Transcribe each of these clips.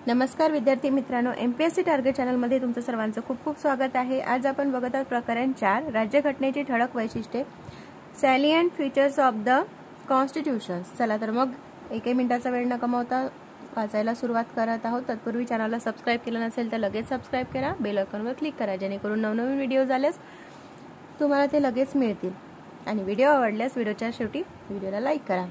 नमस्कार विद्यार्थी मित्रांनो, एमपीएससी टार्गेट चॅनलमध्ये तुमचं सर्वांचं खूप खूप स्वागत आहे। आज आपण बघत आहोत प्रकरण 4 राज्यघटनेची ठळक वैशिष्ट्ये, सॅलियंट फीचर्स ऑफ द कॉन्स्टिट्यूशन। चला तर मग एका मिनिटाचा वेळ न गमावता वाचायला सुरुवात करत आहोत। तत्पूर्वी चॅनलला सबस्क्राइब केलं नसेल तर लगेच सबस्क्राइब करा, बेल आयकॉनवर क्लिक करा जेणेकरून नवनवीन व्हिडिओज आल्यास तुम्हाला ते लगेच मिळतील। आणि व्हिडिओ आवडल्यास व्हिडिओच्या शेवटी व्हिडिओला लाईक करा।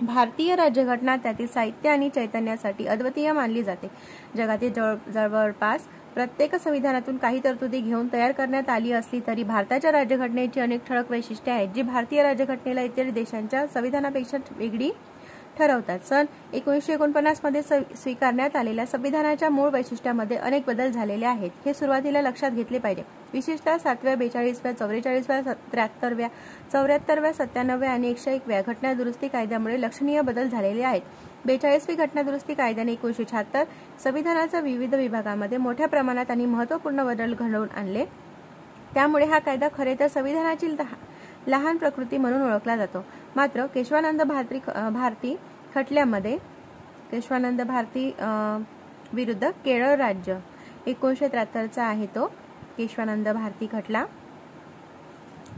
भारतीय राज्यघटना त्यातील साहित्य आणि चैतन्यासाठी अद्वितीय मानली जाते। जगातील जवळपास प्रत्येक संविधानातून काही तरतुदी घेऊन तयार करण्यात आली असली तरी भारताच्या राज्यघटनेची अनेक ठळक वैशिष्ट्ये आहेत जी भारतीय राज्यघटनेला इतर देशांच्या संविधानापेक्षा वेगळी ठरवतात। सन 1949 मध्ये स्वीकारण्यात आलेल्या संविधानाच्या मूळ वैशिष्ट्यामध्ये अनेक बदल झालेले आहेत, हे सुरुवातीला लक्षात घेतले पाहिजे। विशेषतः 7व्या, 42व्या, 44व्या, 73व्या, 94व्या, 97व्या आणि 101व्या घटना दुरुस्ती कायद्यामुळे लक्षणीय बदल झालेले आहेत। 42वी घटना दुरुस्ती कायद्याने 1976 संविधानाच्या विविध विभागांमध्ये मोठ्या प्रमाणात आणि महत्त्वपूर्ण बदल घडवून आणले। त्यामुळे हा कायदा खरे तर संविधानाची लहान प्रकृती म्हणून ओळखला जातो। मात्र केशवानंद भारती खटल्यामध्ये केशवानंद भारती विरुद्ध केरळ राज्य 1973 आहे तो केशवानंद भारती खटला।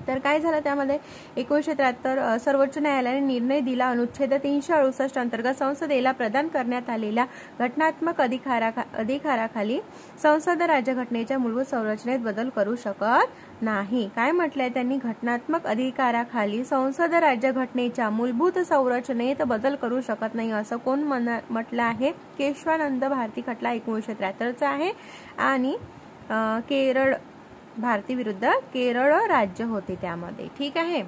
तर काय झालं त्यामध्ये 1973 सर्वोच्च न्यायालयाने निर्णय दिला, अनुच्छेद 368 अंतर्गत संसदेला प्रदान करण्यात आलेल्या घटनात्मक अधिकाराखाली संसद राज्यघटनेच्या मूलभूत संरचनेत बदल करू शकत नाही। काय म्हटलंय त्यांनी? घटनात्मक अधिकाराखाली संसद राज्यघटनेच्या मूलभूत संरचनेत बदल करू शकत नाही असं कोण म्हटलं आहे? केशवानंद भारती खटला 1973 आहे आणि केरळ भारती विरुद्ध केरळ राज्य होते त्यामध्ये। ठीक आहे।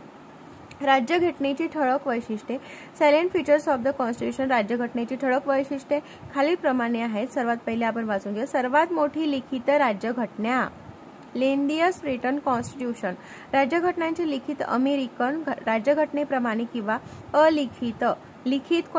राज्यघटनेची ठळक वैशिष्ट्ये, सॅलियंट फीचर्स ऑफ द कॉन्स्टिट्यूशन। राज्यघटनेची ठळक वैशिष्ट्ये खालीलप्रमाणे आहेत। सर्वात पहिले आपण वाचून घेऊ। सर्वात मोठी लिखित राज्यघटना, लेंदियस्ट रिटन कॉन्स्टिट्यूशन। राज्यघटनांची लिखित अमेरिकन राज्यघटनेप्रमाणे किंवा अलिखित, लिखित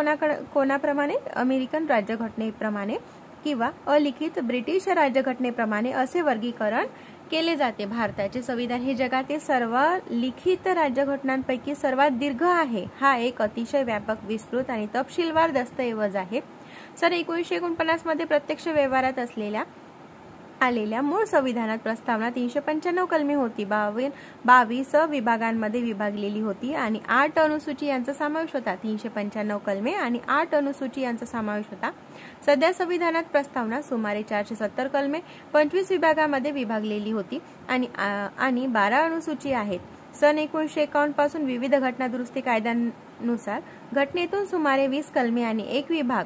कोणाप्रमाणे? अमेरिकन राज्यघटनेप्रमाणे किंवा अलिखित ब्रिटिश राज्यघटनेप्रमाणे असे वर्गीकरण केले जाते। भारताचे संविधान हे जगातील सर्व लिखित राज्यघटनांपैकी सर्वात दीर्घ आहे। हा एक अतिशय व्यापक, विस्तृत आणि तपशीलवार दस्तऐवज आहे। सन 1949 मध्ये प्रत्यक्ष व्यवहारात आलेल्या मूळ संविधानात प्रस्तावना 395 कलमे होती, 22 विभागांमध्ये विभागलेली होती आणि 8 अनुसूची यांचा समावेश होता। 395 कलमे आणि 8 अनुसूची यांचा समावेश होता। सध्या संविधानात प्रस्तावना सुमारे 470 कलमे 25 विभागांमध्ये विभागलेली होती आणि 12 अनुसूची आहेत। सन 1951 पासून विविध घटना दुरुस्ती कायद्यानुसार घटनेतून सुमारे 20 कलमे आणि 1 विभाग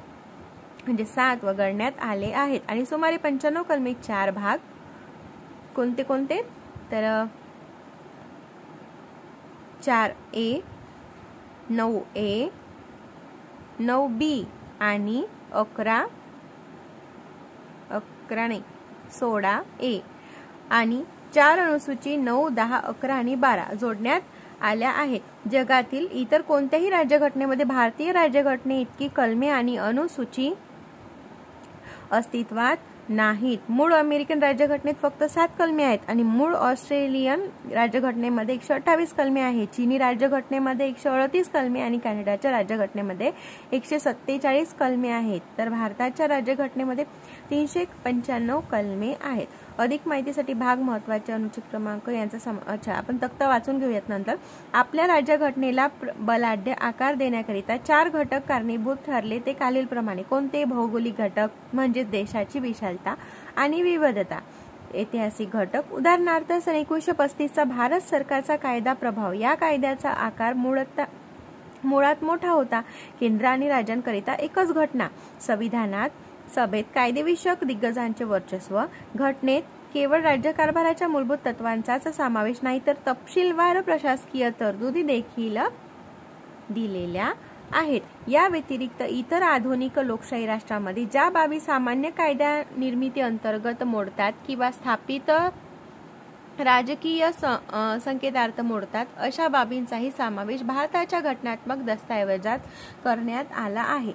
म्हणजे 7 वगळण्यात आले आहेत आणि सुमारे 95 कलमे 4 भाग कोणते कोणते? तर 4A, 9A, 9B आणि 16A आणि 4 अनुसूची 9, 10, 11 आणि 12 जोडण्यात आल्या आहेत। जगातील इतर कोणत्याही राज्यघटनेमध्ये भारतीय राज्यघटने इतकी कलमे आणि अनुसूची अस्तित्वात नाहीत। मूळ अमेरिकन राज्यघटनेत फक्त 7 कलमे आहेत आणि मूळ ऑस्ट्रेलियन राज्यघटनेमध्ये 128 कलमे आहेत। चीनी राज्यघटनेमध्ये 138 कलमे आणि कॅनडाच्या राज्यघटनेमध्ये 147 कलमे आहेत। तर भारताच्या राज्यघटनेमध्ये 395 कलमे आहेत। अधिक माहितीसाठी भाग, महत्त्वाचे अनुच्छेद क्रमांक यांचा आपण तक्ता वाचून घेऊयात नंतर। आपल्या राज्यघटनेला बलाढ्य आकार देण्याकरिता 4 घटक कारणीभूत ठरले, ते खालीलप्रमाणे कोणते? भौगोलिक घटक म्हणजे देशाची विशालता आणि विविधता, ऐतिहासिक घटक उदाहरणार्थ सन 1935 चा भारत सरकारचा कायदा प्रभाव, या कायद्याचा आकार मुळात मोठा होता। केंद्र आणि राज्यांकरिता एकच घटना, संविधानात सभेत कायदेविषयक दिग्गजांचे वर्चस्व, घटनेत केवळ राज्यकारभाराच्या मूलभूत तत्वांचाच समावेश नाही तर तपशीलवार प्रशासकीय तरतुदी देखील दिलेल्या आहेत। या व्यतिरिक्त इतर आधुनिक लोकशाही राष्ट्रांमध्ये ज्या बाबी सामान्य कायदा निर्मिती अंतर्गत मोडतात किंवा स्थापित राजकीय संकेतार्थ मोडतात अशा बाबींचाही समावेश भारताच्या घटनात्मक दस्तऐवजात करण्यात आला आहे.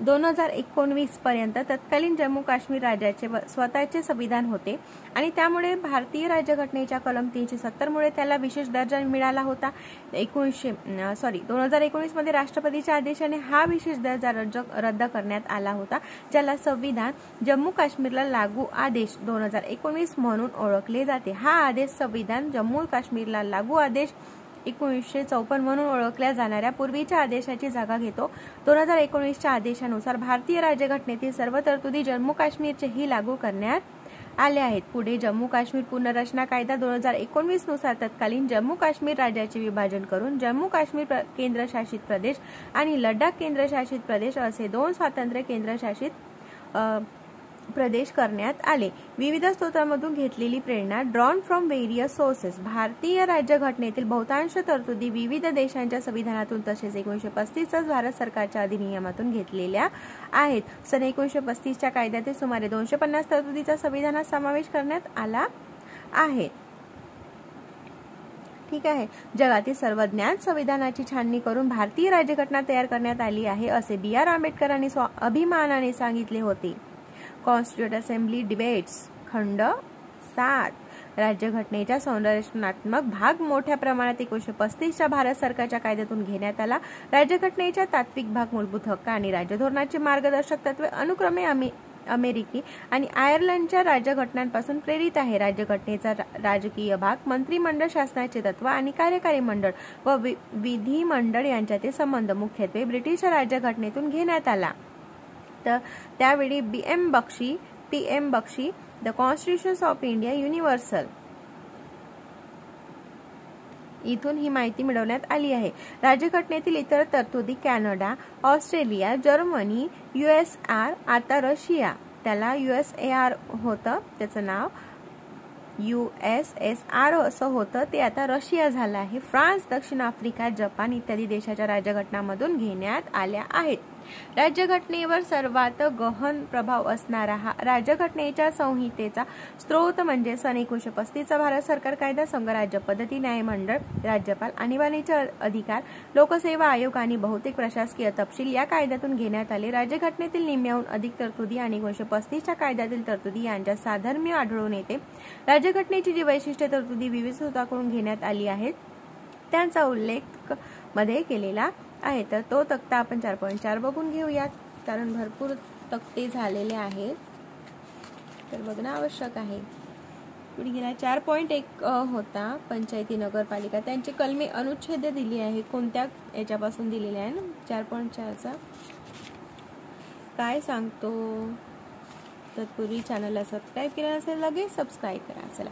2019 पर्यंत तत्कालीन जम्मू काश्मीर राज्याचे स्वतःचे संविधान होते आणि त्यामुळे भारतीय राज्यघटनेच्या कलम 370 मुळे त्याला विशेष दर्जा मिळाला होता. 2019 मध्ये राष्ट्रपतीच्या आदेशाने हा विशेष दर्जा रद्द करण्यात आला होता, ज्याला संविधान जम्मू काश्मीरला लागू आदेश 2019 म्हणून ओळखले जाते. हा आदेश संविधान जम्मू काश्मीरला लागू आदेश 1954 म्हणून ओळखल्या जाणाऱ्या पूर्वीच्या आदेशाची जागा घेतो. 2019च्या आदेशानुसार भारतीय राज्यघटनेतील सर्व तरतुदी जम्मू काश्मीरचेही लागू करण्यात आले आहेत. पुढे जम्मू काश्मीर पुनर्रचना कायदा 2019 नुसार तत्कालीन जम्मू काश्मीर राज्याचे विभाजन करून जम्मू काश्मीर केंद्रशासित प्रदेश आणि लडाख केंद्रशासित प्रदेश असे 2 स्वतंत्र केंद्रशासित प्रदेश करण्यात आले. विविध स्रोतांमधून घेतलेली प्रेरणा ड्रॉन फ्रॉम व्हेरियस सोर्सेस. भारतीय राज्यघटनेतील बहुतांश तरतुदी विविध देशांच्या संविधानातून तसेच 1935च्या भारत सरकारच्या अधिनियमातून घेतलेल्या आहेत. सन 1935च्या कायद्यातील सुमारे 250 तरतुदीचा संविधानात समावेश करण्यात आला आहे. ठीक आहे. जगातील सर्व ज्ञात संविधानाची छाननी करून भारतीय राज्यघटना तयार करण्यात आली आहे असे B.R. आंबेडकरांनी अभिमानाने सांगितले होते. कॉन्स्टिट्यूट असेंब्ली डिबेट्स खंड 7. राज्यघटनेचा संरचनात्मक भाग मोठ्या प्रमाणात 1935च्या भारत सरकारच्या कायद्यातून घेण्यात आला. राज्यघटनेचा तात्विक भाग मूलभूत हक्क आणि राज्यधोरणाची मार्गदर्शक तत्वे अनुक्रमे अमेरिकी आणि आयर्लंडच्या राज्यघटनांपासून प्रेरित आहे. राज्यघटनेचा राजकीय भाग मंत्रिमंडळ शासनाचे तत्व आणि कार्यकारी मंडळ व विधिमंडळ यांच्यातील संबंध मुख्यत्वे ब्रिटिश राज्यघटनेतून घेण्यात आला. तर त्यावेळी PM Bakshi the constitution of India universal इथून ही माहिती मिळवण्यात आली आहे. राज्यघटनेतील इतर तरतुदी कॅनडा, ऑस्ट्रेलिया, जर्मनी, USSR आता रशिया, त्याला USSR होतं, त्याचं नाव USSR असं होतं, ते आता रशिया झालं आहे. फ्रान्स, दक्षिण आफ्रिका, जपान इत्यादी देशाच्या राज्यघटनांमधून घेण्यात आल्या आहेत. राज्यघटनेवर सर्वात गहन प्रभाव असणारा हा राज्यघटनेच्या संहितेचा स्रोत म्हणजे सन 1935चा भारत सरकार कायदा, संघराज्य पद्धती, न्यायमंडळ, राज्यपाल, आणीबाणीचे अधिकार, लोकसेवा आयोग आणि बहुतेक प्रशासकीय तपशील या कायद्यातून घेण्यात आले. राज्यघटनेतील निम्म्याहून अधिक तरतुदी आणि 1935च्या कायद्यातील तरतुदी यांच्यात साधर्म्य आढळून येते. राज्यघटनेची जी वैशिष्ट्ये तरतुदी विविध स्रोतांकडून घेण्यात आली आहेत त्यांचा उल्लेख मध्ये केलेला आहे. तर तो तक्ता आपण 4.4 बघून घेऊयात, कारण भरपूर तक्ते झालेले आहेत, तर बघणं आवश्यक आहे. पुढे गेला 4.1 होता पंचायती नगरपालिका, त्यांची कलमे अनुच्छेद दिली आहे, कोणत्या याच्यापासून दिलेले आहे ना. 4.4चा काय सांगतो, तत्पूर्वी चॅनलला सबस्क्राईब केलं नसेल लगेच सबस्क्राईब करा. चला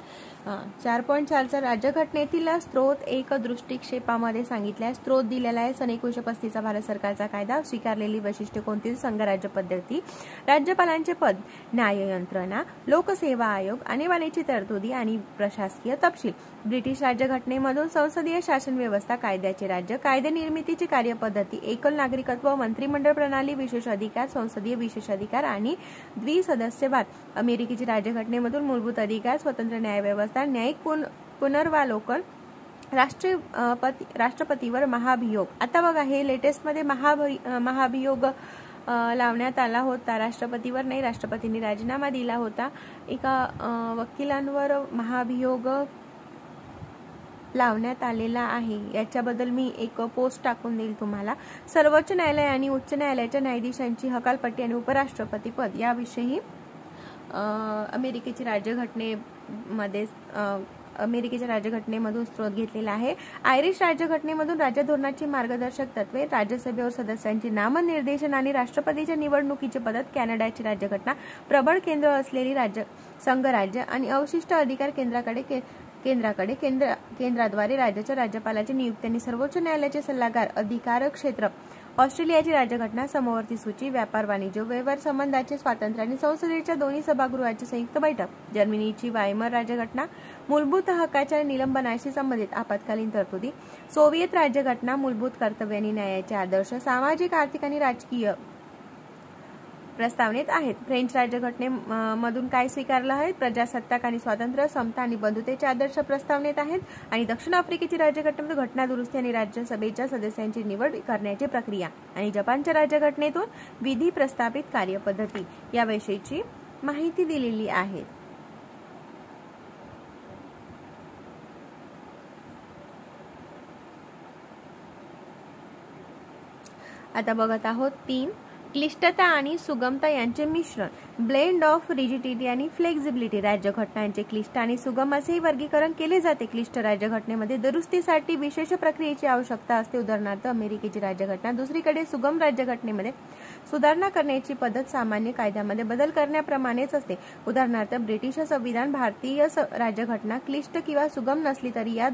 4.4चा राज्यघटनेतील स्त्रोत एक दृष्टिक्षेपामध्ये सांगितलाय. स्त्रोत दिलेला आहे सन 1935चा भारत सरकारचा कायदा, स्वीकारलेली वैशिष्ट्ये कोणती, संघराज्य पद्धती, राज्यपालांचे पद, न्याय यंत्रणा, लोकसेवा आयोग, आणीबाणीची तरतुदी आणि प्रशासकीय तपशील. ब्रिटिश राज्यघटनेमधून संसदीय शासन व्यवस्था, कायद्याचे राज्य, कायदे निर्मितीची कार्यपद्धती, एकल नागरिकत्व, मंत्रिमंडळ प्रणाली, विशेष अधिकार, संसदीय विशेष अधिकार आणि द्विसदस्यवाद. अमेरिकेची राज्यघटनेमधून मूलभूत अधिकार, स्वतंत्र न्याय व्यवस्था, न्यायिक पुनर्वालोकन, राष्ट्रपतीवर महाभियोग. आता बघा हे लेटेस्ट मध्ये महाभियोग लावण्यात आला होता, राष्ट्रपतीवर नाही, राष्ट्रपतींनी राजीनामा दिला होता. एका वकिलांवर महाभियोग लावण्यात आलेला आहे. याच्याबद्दल मी एक पोस्ट टाकून देईल तुम्हाला. सर्वोच्च न्यायालय आणि उच्च न्यायालयाच्या न्यायाधीशांची हकालपट्टी आणि उपराष्ट्रपती पद याविषयी अमेरिकेच्या राज्यघटनेमधून स्त्रोत घेतलेला आहे. आयरिश राज्यघटनेमधून राज्यधोरणाची मार्गदर्शक तत्वे, राज्यसभेवर सदस्यांची नामनिर्देशन आणि राष्ट्रपतीच्या निवडणुकीची पद्धत. कॅनडाची राज्यघटना प्रबळ केंद्र असलेली संघराज्य आणि अवशिष्ट अधिकार केंद्राद्वारे राज्याच्या राज्यपालाची नियुक्ती आणि सर्वोच्च न्यायालयाचे सल्लागार अधिकार क्षेत्र. ऑस्ट्रेलियाची राज्यघटना समवर्ती सूची, व्यापार वाणिज्य व्यवहार संबंधाचे स्वातंत्र्य आणि संसदेच्या दोन्ही सभागृहाची संयुक्त बैठक. जर्मनीची वायमर राज्यघटना, मूलभूत हक्काच्या निलंबनाशी संबंधित आपत्कालीन तरतुदी. सोव्हिएत राज्यघटना, मूलभूत कर्तव्य आणि न्यायाचे आदर्श, सामाजिक, आर्थिक आणि राजकीय प्रस्तावनेत आहेत. फ्रेंच राज्यघटनेमधून काय स्वीकारलं आहे? प्रजासत्ताक आणि स्वातंत्र्य, समता आणि बंधुतेचे आदर्श प्रस्तावनेत आहेत. आणि दक्षिण आफ्रिकेची राज्यघटनेमध्ये घटना दुरुस्ती आणि राज्यसभेच्या सदस्यांची निवड करण्याची प्रक्रिया. आणि जपानच्या राज्यघटनेतून विधी, प्रस्तावित कार्यपद्धती याविषयीची माहिती दिलेली आहे. आता बघत आहोत 3. क्लिष्टता आणि सुगमता यांचे मिश्रण. ब्लेंड ऑफ रिजिडिटी आणि फ्लेक्झिबिलिटी. राज्यघटनांचे क्लिष्ट आणि सुगम असेही वर्गीकरण केले जाते. क्लिष्ट राज्यघटनेमध्ये दुरुस्तीसाठी विशेष प्रक्रियेची आवश्यकता असते. उदाहरणार्थ अमेरिकेची राज्यघटना. दुसरीकडे सुगम राज्यघटनेमध्ये सुधारणा करण्याची पद्धत सामान्य कायद्यामध्ये बदल करण्याप्रमाणेच असते. उदाहरणार्थ ब्रिटिश संविधान. भारतीय राज्यघटना क्लिष्ट किंवा सुगम नसली तरी या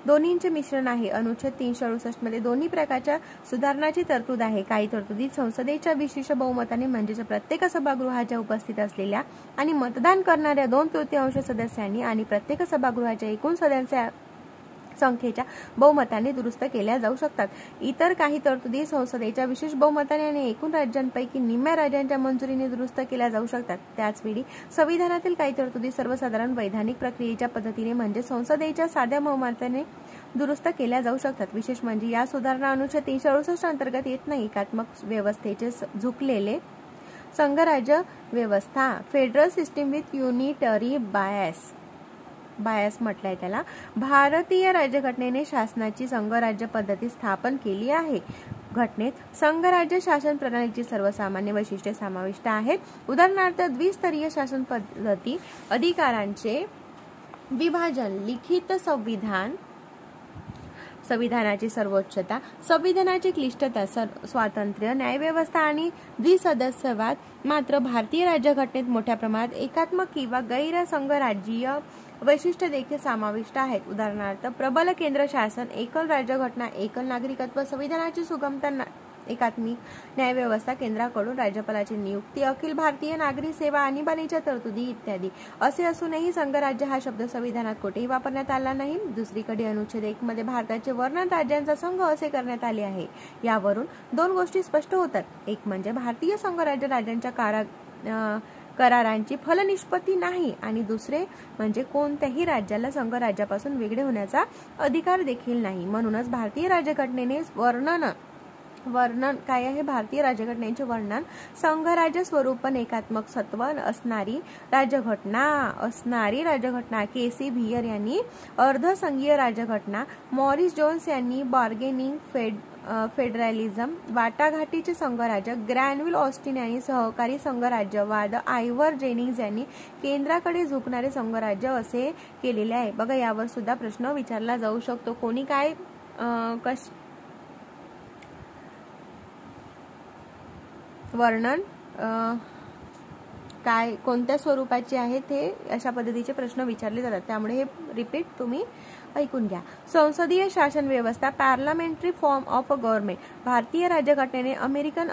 दोन्हींचे मिश्रण आहे. अनुच्छेद 368 मध्ये दोन्ही प्रकारच्या सुधारणाची तरतूद आहे. काही तरतुदीत संसदेच्या विशेष बहुमताने म्हणजेच प्रत्येक सभागृहाच्या उपस्थित असलेल्या आणि मतदान करणाऱ्या 2/3 सदस्यांनी आणि प्रत्येक सभागृहाच्या एकूण सदस्य संख्येच्या बहुमताने दुरुस्त केल्या जाऊ शकतात. इतर काही तरतुदी संसदेच्या विशेष बहुमताने आणि एकूण राज्यांपैकी निम्म्या राज्यांच्या मंजुरीने दुरुस्त केल्या जाऊ शकतात. त्याचवेळी संविधानातील काही तरतुदी सर्वसाधारण वैधानिक प्रक्रियेच्या पद्धतीने म्हणजे संसदेच्या साध्या बहुमताने दुरुस्त केल्या जाऊ शकतात. विशेष म्हणजे या सुधारणा अनुच्छेद 368 अंतर्गत येत नाही. एकात्मक व्यवस्थेचे झुकलेले संघराज्य व्यवस्था. Federal system with unitary bias म्हटलंय त्याला. भारतीय राज्यघटनेने शासनाची संघराज्य पद्धती स्थापन केली आहे. घटनेत संघराज्य शासन प्रणालीची सर्वसामान्य वैशिष्ट्ये समाविष्ट आहेत. उदाहरणार्थ द्विस्तरीय शासन पद्धती, अधिकारांचे विभाजन, लिखित संविधान, संविधानाची सर्वोच्चता, संविधानाची क्लिष्टता, स्वातंत्र्य, न्यायव्यवस्था आणि द्विसदस्यवाद. मात्र भारतीय राज्यघटनेत मोठ्या प्रमाणात एकात्मक किंवा गैर संघराज्यीय वैशिष्ट्य देखील समाविष्ट आहेत. उदाहरणार्थ प्रबल केंद्र शासन, एकल राज्यघटना, एकल नागरिकत्व, संविधानाची सुगमता, एकात्मिक न्यायव्यवस्था, केंद्राकडून राज्यपालाची नियुक्ती, अखिल भारतीय नागरी सेवा, आणीबाणीच्या तरतुदी इत्यादी. असे असूनही संघराज्य हा शब्द संविधानात कुठेही वापरण्यात आला नाही. दुसरीकडे अनुच्छेद 1 मध्ये भारताचे वर्णन राज्यांचा संघ असे करण्यात आले आहे. यावरून 2 गोष्टी स्पष्ट होतात. एक म्हणजे भारतीय संघराज्य राज्यांच्या करारांची फलनिष्पत्ती नाही आणि दुसरे म्हणजे कोणत्याही राज्याला संघराज्यापासून वेगळे होण्याचा अधिकार देखील नाही. म्हणूनच भारतीय राज्यघटनेने वर्णन काय आहे? भारतीय राज्यघटनेचे वर्णन संघराज्य स्वरूप एकात्मक सत्व असणारी राज्यघटना. केसी व्हियर यांनी अर्धसंघीय राज्यघटना, मॉरिस जोन्स यांनी बार्गेनिंग फेडरलिझम, वाटाघाटीचे संघराज्य, ग्रॅनविल ऑस्टिन यांनी सहकारी संघराज्यवाद, आयव्हर जेनिंग्ज यांनी केंद्राकडे झुकणारे संघराज्य असे केलेले आहे. बघा, यावर सुद्धा प्रश्न विचारला जाऊ शकतो. कोणी काय वर्णन काय कोणत्या स्वरूपाचे आहेत हे अशा पद्धतीचे प्रश्न विचारले जातात. त्यामुळे हे रिपीट तुम्ही ऐकून घ्या. संसदीय शासन व्यवस्था. Parliamentary form of government. भारतीय राज्यघटनेने अमेरिकन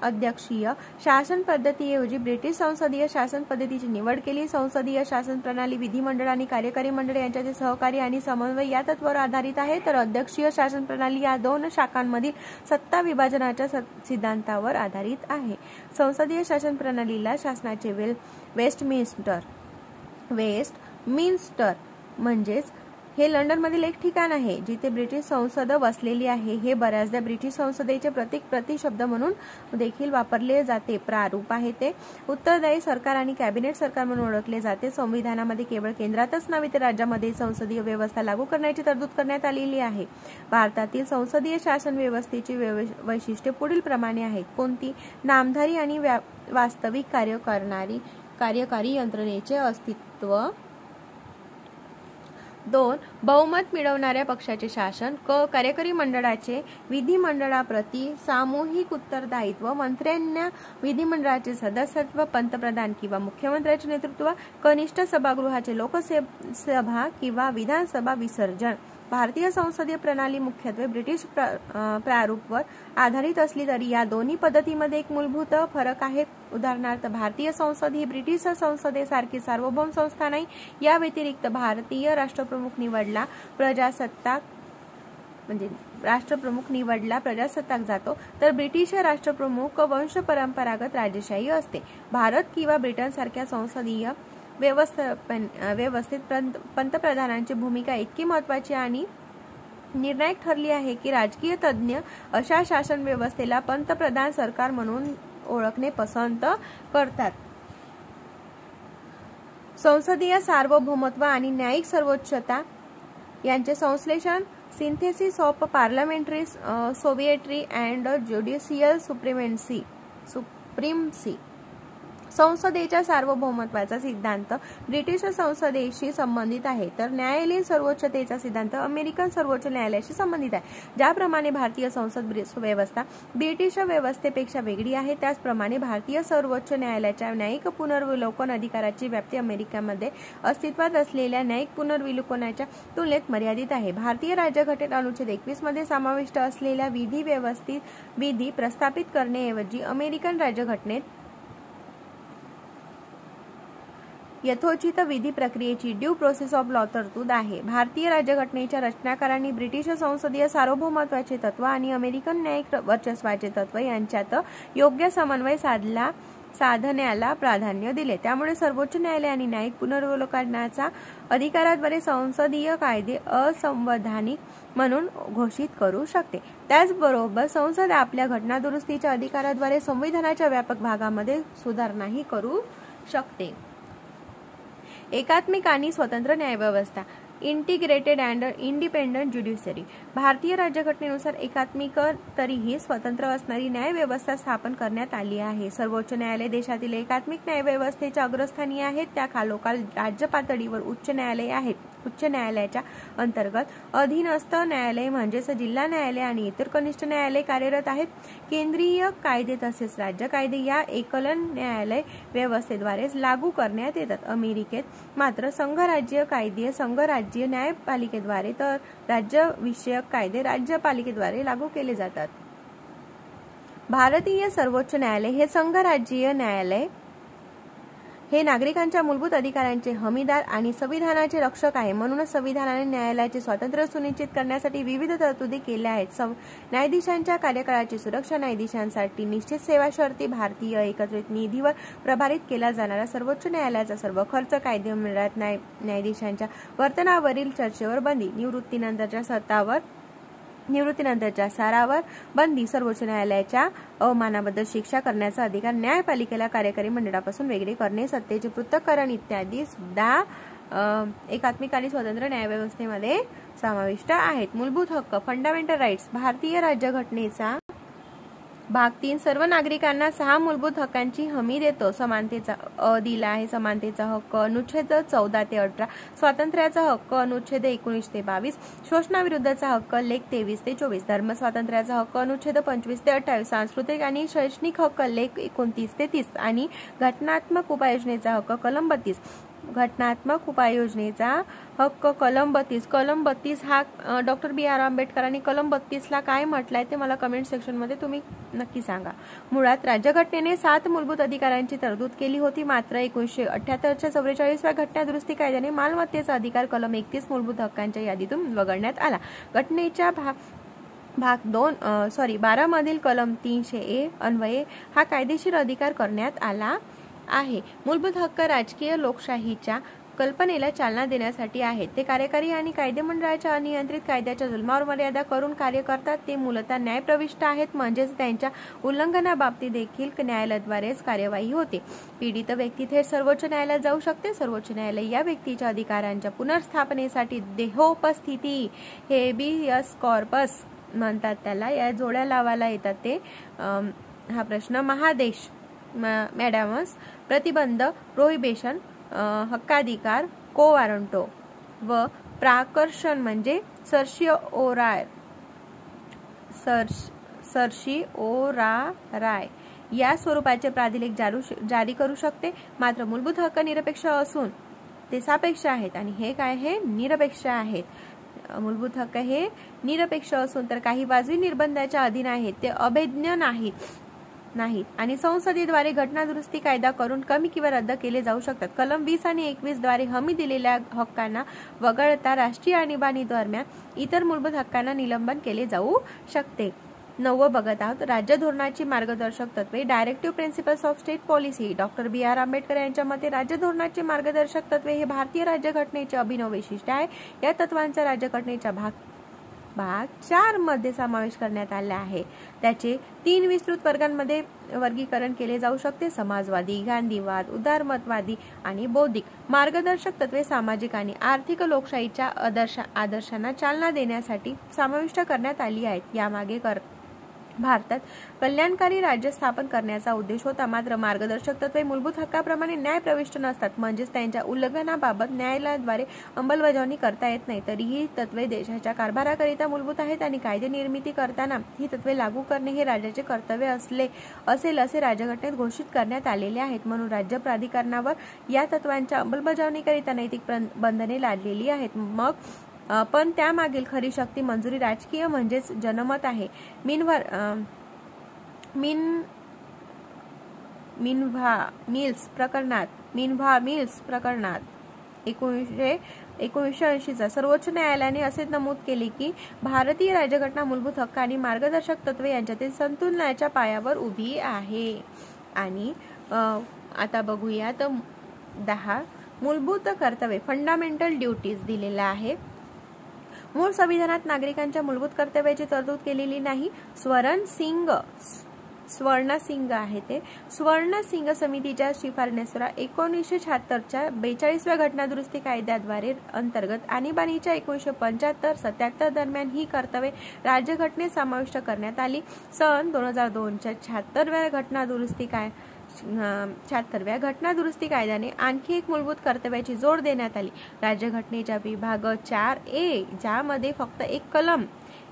अध्यक्षीय शासन पद्धतीऐवजी ब्रिटिश संसदीय शासन पद्धतीची निवड केली. संसदीय शासन प्रणाली विधिमंडळ आणि कार्यकारी मंडळ यांच्यातील सहकार्य आणि समन्वय या तत्वावर आधारित आहे, तर अध्यक्षीय शासन प्रणाली या 2 शाखांमधील सत्ता विभाजनाच्या सिद्धांतावर आधारित आहे. संसदीय शासन प्रणालीला शासनाचे वेस्टमिन्स्टर म्हणजेच हे लंडनमधील एक ठिकाण आहे जिथे ब्रिटिश संसद वसलेली आहे. हे बऱ्याचदा ब्रिटिश संसदेचे प्रतिशब्द म्हणून देखील वापरले जाते. प्रारूप आहे ते उत्तरदायी सरकार आणि कॅबिनेट सरकार म्हणून ओळखले जाते. संविधानामध्ये केवळ केंद्रातच नव्हे तर राज्यामध्ये संसदीय व्यवस्था लागू करण्याची तरतूद करण्यात आलेली आहे. भारतातील संसदीय शासन व्यवस्थेची वैशिष्ट्ये पुढील प्रमाणे आहेत. कोणती? नामधारी आणि वास्तविक कार्यकारी यंत्रणेचे अस्तित्व. 2. बहुमत मिळवणाऱ्या पक्षाचे शासन. कार्यकारी मंडळाचे विधिमंडळाप्रती सामूहिक उत्तरदायित्व. मंत्र्यांना विधिमंडळाचे सदस्यत्व. पंतप्रधान किंवा मुख्यमंत्र्याचे नेतृत्व. कनिष्ठ सभागृहाचे लोकसभा किंवा विधानसभा विसर्जन. भारतीय संसदीय प्रणाली मुख्यत्वे ब्रिटिश प्रारूपवर आधारित असली तरी या दोन्ही पद्धतीमध्ये एक मूलभूत फरक आहे. उदाहरणार्थ भारतीय संसद ही ब्रिटिश संसदेसारखी सार्वभौम संस्था नाही. या व्यतिरिक्त भारतीय राष्ट्रप्रमुख निवडला प्रजासत्ताक म्हणजे राष्ट्रप्रमुख निवडला प्रजासत्ताक जातो, तर ब्रिटिश राष्ट्रप्रमुख वंश परंपरागत राजेशाही असते. भारत किंवा ब्रिटन सारख्या संसदीय व्यवस्थेत पंतप्रधानांची भूमिका इतकी महत्वाची आणि निर्णायक ठरली आहे की राजकीय तज्ञ अशा शासन व्यवस्थेला पंतप्रधान सरकार म्हणून ओळखणे पसंत करतात. संसदीय सार्वभौमत्व आणि न्यायिक सर्वोच्चता यांचे संश्लेषण सिंथेसिस ऑफ पार्लमेंटरी सोव्हिएटरी अँड ज्युडिशियल सुप्रीमेसी. संसदेच्या सार्वभौमत्वाचा सिद्धांत ब्रिटिश संसदेशी संबंधित आहे, तर न्यायालयीन सर्वोच्चतेचा सिद्धांत अमेरिकन सर्वोच्च न्यायालयाशी संबंधित आहे. ज्याप्रमाणे भारतीय संसद व्यवस्था ब्रिटिश व्यवस्थेपेक्षा वेगळी आहे, त्याचप्रमाणे भारतीय सर्वोच्च न्यायालयाच्या न्यायिक पुनर्विलोकन अधिकाराची व्याप्ती अमेरिकेमध्ये अस्तित्वात असलेल्या न्यायिक पुनर्विलोकनाच्या तुलनेत मर्यादित आहे. भारतीय राज्यघटनेत अनुच्छेद 21 मध्ये समाविष्ट असलेल्या विधी प्रस्थापित करण्याऐवजी अमेरिकन राज्यघटनेत यथोचित विधी प्रक्रियेची ड्यू प्रोसेस ऑफ लॉ तरतूद आहे. भारतीय राज्यघटनेच्या रचनाकारांनी ब्रिटिश संसदीय सार्वभौमत्वाचे तत्व आणि अमेरिकन न्यायिक वर्चस्वाचे तत्व यांच्यात योग्य समन्वय साधण्याला प्राधान्य दिले. त्यामुळे सर्वोच्च न्यायालय आणि न्यायिक पुनर्विलोकनाच्या अधिकाराद्वारे संसदीय कायदे असंवैधानिक म्हणून घोषित करू शकते. त्याचबरोबर संसद आपल्या घटनादुरुस्तीच्या अधिकाराद्वारे संविधानाच्या व्यापक भागामध्ये सुधारणाही करू शकते. एकात्मिक आणि स्वतंत्र न्यायव्यवस्था. Integrated and independent judiciary. भारतीय राज्यघटनेनुसार एकात्मिक तरीही स्वतंत्र असणारी न्यायव्यवस्था स्थापन करण्यात आली आहे. सर्वोच्च न्यायालय देशातील एकात्मिक न्यायव्यवस्थेच्या अग्रस्थानी आहेत. त्या खालोखाल राज्य पातळीवर उच्च न्यायालय आहेत. उच्च न्यायालयाच्या अंतर्गत अधीनस्थ न्यायालय म्हणजेच जिल्हा न्यायालय आणि इतर कनिष्ठ न्यायालय कार्यरत आहेत. केंद्रीय कायदे तसेच राज्य कायदे या एकलन न्यायालय व्यवस्थेद्वारेच लागू करण्यात येतात. अमेरिकेत मात्र संघराज्य कायदे संघराज्य न्यायपालिकेद्वारे तर राज्य विषयक कायदे राज्यपालिकेद्वारे लागू केले जातात. भारतीय सर्वोच्च न्यायालय हे संघराज्यीय न्यायालय हे नागरिकांच्या मूलभूत अधिकारांचे हमीदार आणि संविधानाचे रक्षक आहे. म्हणूनच संविधानाने न्यायालयाचे स्वातंत्र्य सुनिश्चित करण्यासाठी विविध तरतुदी केल्या आहेत. न्यायाधीशांच्या कार्यकाळाची सुरक्षा, न्यायाधीशांसाठी निश्चित सेवा शर्ती, भारतीय एकत्रित निधीवर प्रभारित केला जाणारा सर्वोच्च न्यायालयाचा सर्व खर्च, कायदेमंडळात न्यायाधीशांच्या वर्तनावरील चर्चेवर बंदी, निवृत्तीनंतरच्या सारावर बंदी, सर्वोच्च न्यायालयाच्या अवमानाबद्दल शिक्षा करण्याचा अधिकार, न्यायपालिकेला कार्यकारी मंडळापासून वेगळे करणे, सत्तेचे पृथक्करण इत्यादी सुद्धा एकात्मिक आणि स्वतंत्र न्यायव्यवस्थेमध्ये समाविष्ट आहेत. मूलभूत हक्क. Fundamental rights. भारतीय राज्यघटनेचा भाग 3 सर्व नागरिकांना 6 मूलभूत हक्कांची हमी देतो. समानतेचा दिला आहे. समानतेचा हक्क अनुच्छेद 14 ते 18, स्वातंत्र्याचा हक्क अनुच्छेद 19 ते 22, शोषणाविरुद्धचा हक्क लेख 23 ते 24, धर्म स्वातंत्र्याचा हक्क अनुच्छेद 25 ते 28, सांस्कृतिक आणि शैक्षणिक हक्क लेख 29 ते 30 आणि घटनात्मक उपाययोजनेचा हक्क कलम 32. घटनात्मक उपाययोजनेचा हक्क कलम 32. कलम 32 हा डॉक्टर बी. आर. आंबेडकरांनी कलम 32 ला काय म्हटलंय ते मला कमेंट सेक्शन मध्ये तुम्ही नक्की सांगा. मुळात राज्यघटनेने 7 मूलभूत अधिकारांची तरतूद केली होती, मात्र 1978च्या 44व्या घटना दुरुस्ती कायद्याने मालमत्तेचा अधिकार कलम 31 मूलभूत हक्कांच्या यादीतून वगळण्यात आला. घटनेच्या भाग 12 मधील कलम 300A अन्वये हा कायदेशीर अधिकार करण्यात आला आहे. मूलभूत हक्क राजकीय लोकशाहीच्या कल्पनेला चालना देण्यासाठी आहेत. ते कार्यकारी आणि कायदेमंडळाच्या अनियंत्रित कायद्याच्या जुलमावर मर्यादा करून कार्य करतात. ते मूलतः न्यायप्रविष्ट आहेत, म्हणजेच त्यांच्या उल्लंघनाबाबतीत देखील न्यायालयाद्वारेच कार्यवाही होते. पीडित व्यक्ती थेट सर्वोच्च न्यायालयात जाऊ शकते. सर्वोच्च न्यायालय या व्यक्तीच्या अधिकारांच्या पुनर्स्थापनेसाठी देहोपस्थिती हेबियस कॉर्पस म्हणतात त्याला, या जोड्या लावायला येतात. ते हा प्रश्न महादेश मॅडॅमस प्रतिबंध प्रोहिबिशन हक्काधिकार कोवारंटो व प्राकर्षण म्हणजे सर्शिओराराय या स्वरूपाचे प्राधिलेख जारी करू शकते. मात्र मूलभूत हक्क निरपेक्ष असून ते सापेक्ष आहेत आणि हे काय हे निरपेक्ष आहेत. मूलभूत हक्क हे निरपेक्ष असून तर काही वाजवी निर्बंधाच्या अधीन आहेत. ते अभेद्य नाहीत. नाहीत आणि संसदेद्वारे घटनादुरुस्ती कायदा करून कमी किंवा रद्द केले जाऊ शकतात. कलम 20 आणि 21 द्वारे हमी दिलेल्या हक्कांना वगळता राष्ट्रीय आणीबाणी दरम्यान इतर मूलभूत हक्कांना निलंबन केले जाऊ शकते. 9 बघत आहोत. राज्य धोरणाची मार्गदर्शक तत्वे, directive principles of state policy. Doctor B.R. Ambedkar यांच्या मते राज्य धोरणाची मार्गदर्शक तत्वे हे भारतीय राज्यघटनेचे अभिनव वैशिष्ट्य आहे. या तत्वांचा राज्यघटनेच्या भाग 4 मध्ये समावेश करण्यात आला आहे. त्याचे 3 विस्तृत वर्गांमध्ये वर्गीकरण केले जाऊ शकते: समाजवादी, गांधीवाद, उदारमतवादी आणि बौद्धिक. मार्गदर्शक तत्वे सामाजिक आणि आर्थिक लोकशाहीच्या आदर्शांना चालना देण्यासाठी समाविष्ट करण्यात आली आहेत. यामागे भारतात कल्याणकारी राज्य स्थापन करण्याचा उद्देश होता. मात्र मार्गदर्शक तत्वे मूलभूत हक्काप्रमाणे न्याय प्रविष्ट नसतात, म्हणजेच त्यांच्या उल्लंघनाबाबत न्यायालयाद्वारे अंमलबजावणी करता येत नाही. तरीही तत्वे देशाच्या कारभाराकरिता मूलभूत आहेत आणि कायदे निर्मिती करताना ही तत्वे लागू करणे हे राज्याचे कर्तव्य असेल असे राज्यघटनेत घोषित करण्यात आलेले आहेत. म्हणून राज्य प्राधिकरणावर या तत्वांच्या अंमलबजावणीकरिता नैतिक बंधने लादलेली आहेत. पण त्यामागील खरी शक्ती मंजुरी राजकीय म्हणजेच जनमत आहे. मिन्व्हा मिल्स प्रकरणात 1980चा सर्वोच्च न्यायालयाने असे नमूद केले की भारतीय राज्यघटना मूलभूत हक्क आणि मार्गदर्शक तत्वे यांच्यातील संतुलनाच्या पायावर उभी आहे. आणि आता बघूयात 10 मूलभूत कर्तव्ये, फंडामेंटल ड्युटीज दिलेला आहे. मूळ संविधानात नागरिकांच्या मूलभूत कर्तव्याची तरतूद केलेली नाही. स्वर्णसिंग आहे ते. स्वर्णसिंग समितीच्या शिफारसीनुसार 1976च्या 42व्या घटनादुरुस्ती कायद्याद्वारे अंतर्गत आणीबाणीच्या 1975-77 दरम्यान ही कर्तव्ये राज्यघटनेत समाविष्ट करण्यात आली. सन 2002च्या 76व्या घटनादुरुस्ती कायद्याने आणखी एक मूलभूत कर्तव्याची जोड देण्यात आली. राज्यघटनेच्या विभाग 4A ज्यामध्ये फक्त एक कलम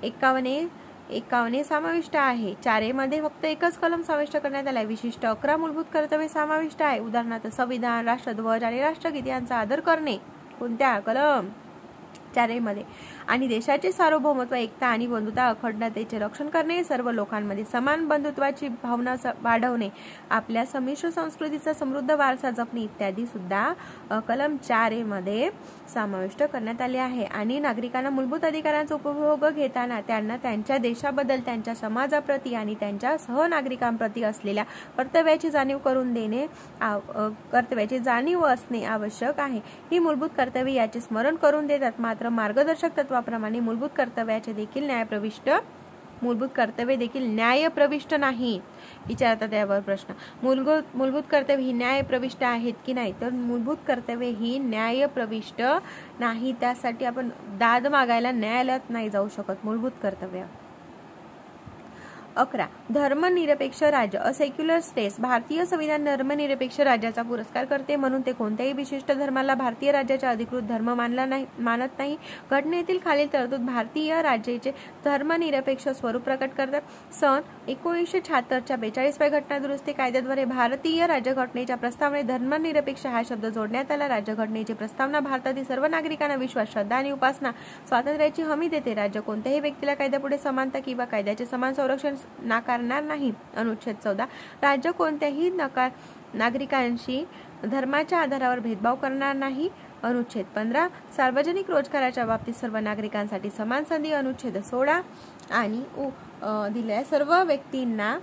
51 समाविष्ट आहे. 4A मध्ये फक्त एकच कलम समाविष्ट करण्यात आला. विशिष्ट 11 मूलभूत कर्तव्ये समाविष्ट आहे. उदाहरणार्थ संविधान, राष्ट्रध्वज आणि राष्ट्रगीत यांचा आदर करणे. कोणत्या कलम 4A मध्ये. आणि देशाचे सार्वभौमत्व, एकता आणि बंधुता अखंडतेचे रक्षण करणे, सर्व लोकांमध्ये समान बंधुत्वाची भावना वाढवणे, आपल्या संमिश्र संस्कृतीचा समृद्ध वारसा जपणे इत्यादी सुद्धा कलम 4A मध्ये समाविष्ट करण्यात आले आहे. आणि नागरिकांना मूलभूत अधिकारांचा उपभोग घेताना त्यांना त्यांच्या देशाबद्दल, त्यांच्या समाजाप्रती आणि त्यांच्या सहनागरिकांप्रती असलेल्या कर्तव्याची जाणीव असणे आवश्यक आहे. ही मूलभूत कर्तव्ये याचे स्मरण करून देतात. मात्र मार्गदर्शक तत्वाप्रमाणे मूलभूत कर्तव्य देखील न्यायप्रविष्ट नाही. विचारतात यावर प्रश्न. मूलभूत कर्तव्य ही न्यायप्रविष्ट आहेत की नाही? तर मूलभूत कर्तव्य ही न्यायप्रविष्ट नाही. त्यासाठी आपण दाद मागायला न्यायालयात नाही जाऊ शकत. मूलभूत कर्तव्य. 11 धर्मनिरपेक्ष राज्य, अ सेक्युलर स्टेट. भारतीय संविधान धर्मनिरपेक्ष राज्याचा पुरस्कार करते, म्हणून ते कोणत्याही विशिष्ट धर्माला भारतीय राज्याचा अधिकृत धर्म मानत नाही. घटनेतील खालील तरतूद भारतीय राज्याचे धर्मनिरपेक्ष स्वरूप प्रकट करतात. सन 1976च्या 42व्या घटनादुरुस्ती कायद्याद्वारे भारतीय राज्यघटनेच्या प्रस्तावनेत धर्मनिरपेक्ष हा शब्द जोडण्यात आला. राज्यघटनेची प्रस्तावना भारतातील सर्व नागरिकांना विश्वास, श्रद्धा आणि उपासना स्वातंत्र्याची हमी देते. राज्य कोणत्याही व्यक्तीला कायद्यापुढे समानता किंवा कायद्याचे समान संरक्षण नाकारणार नाही. अनुच्छेद 14 राज्य कोणत्याही नागरिकांशी धर्माच्या आधारावर भेदभाव करणार नाही. अनुच्छेद 15 सार्वजनिक रोजगाराच्या बाबतीत सर्व नागरिकांसाठी समान संधी. अनुच्छेद 16 आणि दिलेल्या सर्व व्यक्तींना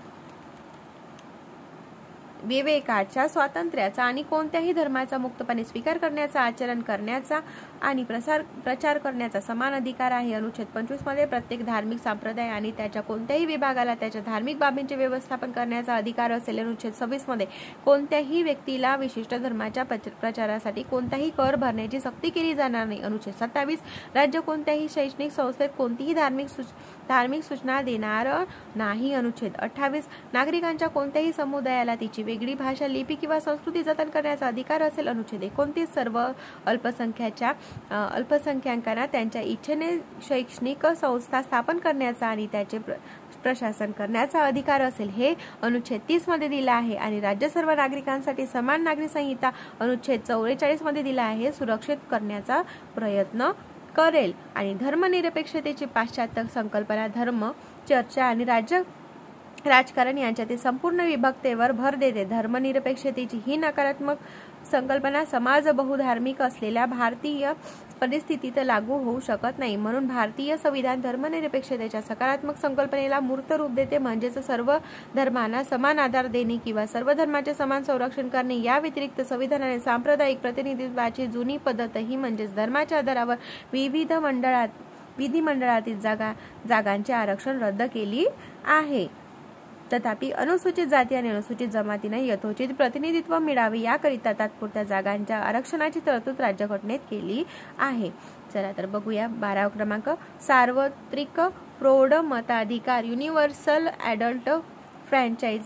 विवेकाच्या, स्वातंत्र्याचा आणि कोणत्याही धर्माचा मुक्तपणे स्वीकार करण्याचा, आचरण करण्याचा आणि प्रचार करण्याचा समान अधिकार आहे. अनुच्छेद 25 मध्ये प्रत्येक धार्मिक संप्रदाय आणि त्याच्या कोणत्याही विभागाला त्याच्या धार्मिक बाबींचे व्यवस्थापन करण्याचा अधिकार असेल. अनुच्छेद 26 मध्ये कोणत्याही व्यक्तीला विशिष्ट धर्माच्या प्रचारासाठी कोणताही कर भरण्याची सक्ती केली जाणार नाही. अनुच्छेद 27 राज्य कोणत्याही शैक्षणिक संस्थेत कोणतीही धार्मिक सूचना देणार नाही. अनुच्छेद 28 नागरिकांच्या कोणत्याही समुदायाला तिची वेगळी भाषा, लिपी किंवा संस्कृती जतन करण्याचा अधिकार असेल. अनुच्छेद 29 सर्व अल्पसंख्याकांना त्यांच्या इच्छेने शैक्षणिक संस्था स्थापन करण्याचा आणि त्याचे प्रशासन करण्याचा अधिकार असेल. हे अनुच्छेद 30 मध्ये दिला आहे. आणि राज्य सर्व नागरिकांसाठी समान नागरी संहिता अनुच्छेद 44 मध्ये दिला आहे सुरक्षित करण्याचा प्रयत्न करेल. आणि धर्मनिरपेक्षतेची पाश्चात्य संकल्पना, धर्म, चर्चा आणि राजकारण यांच्यातील संपूर्ण विभक्तेवर भर देते. धर्मनिरपेक्षतेची ही नकारात्मक संकल्पना समाज बहुधार्मिक असलेल्या भारतीय परिस्थितीत लागू होऊ शकत नाही. म्हणून भारतीय संविधान धर्मनिरपेक्षतेच्या सकारात्मक संकल्पनेला मूर्त रूप देते, म्हणजेच सर्व धर्मांना समान आधार देणे किंवा सर्व धर्माचे समान संरक्षण करणे. या व्यतिरिक्त संविधानाने सांप्रदायिक प्रतिनिधित्वाची जुनी पद्धतही म्हणजेच धर्माच्या आधारावर विधिमंडळातील जागांचे आरक्षण रद्द केली आहे. तथापि अनुसूचित जाती आणि अनुसूचित जमातींना यथोचित प्रतिनिधित्व मिळावे याकरिता तात्पुरत्या जागांच्या आरक्षणाची तरतूद राज्यघटनेत केली आहे. चला तर बघूया 12 क्रमांक. सार्वत्रिक प्रौढ मताधिकार, युनिव्हर्सल ॲडल्ट फ्रँचाईज.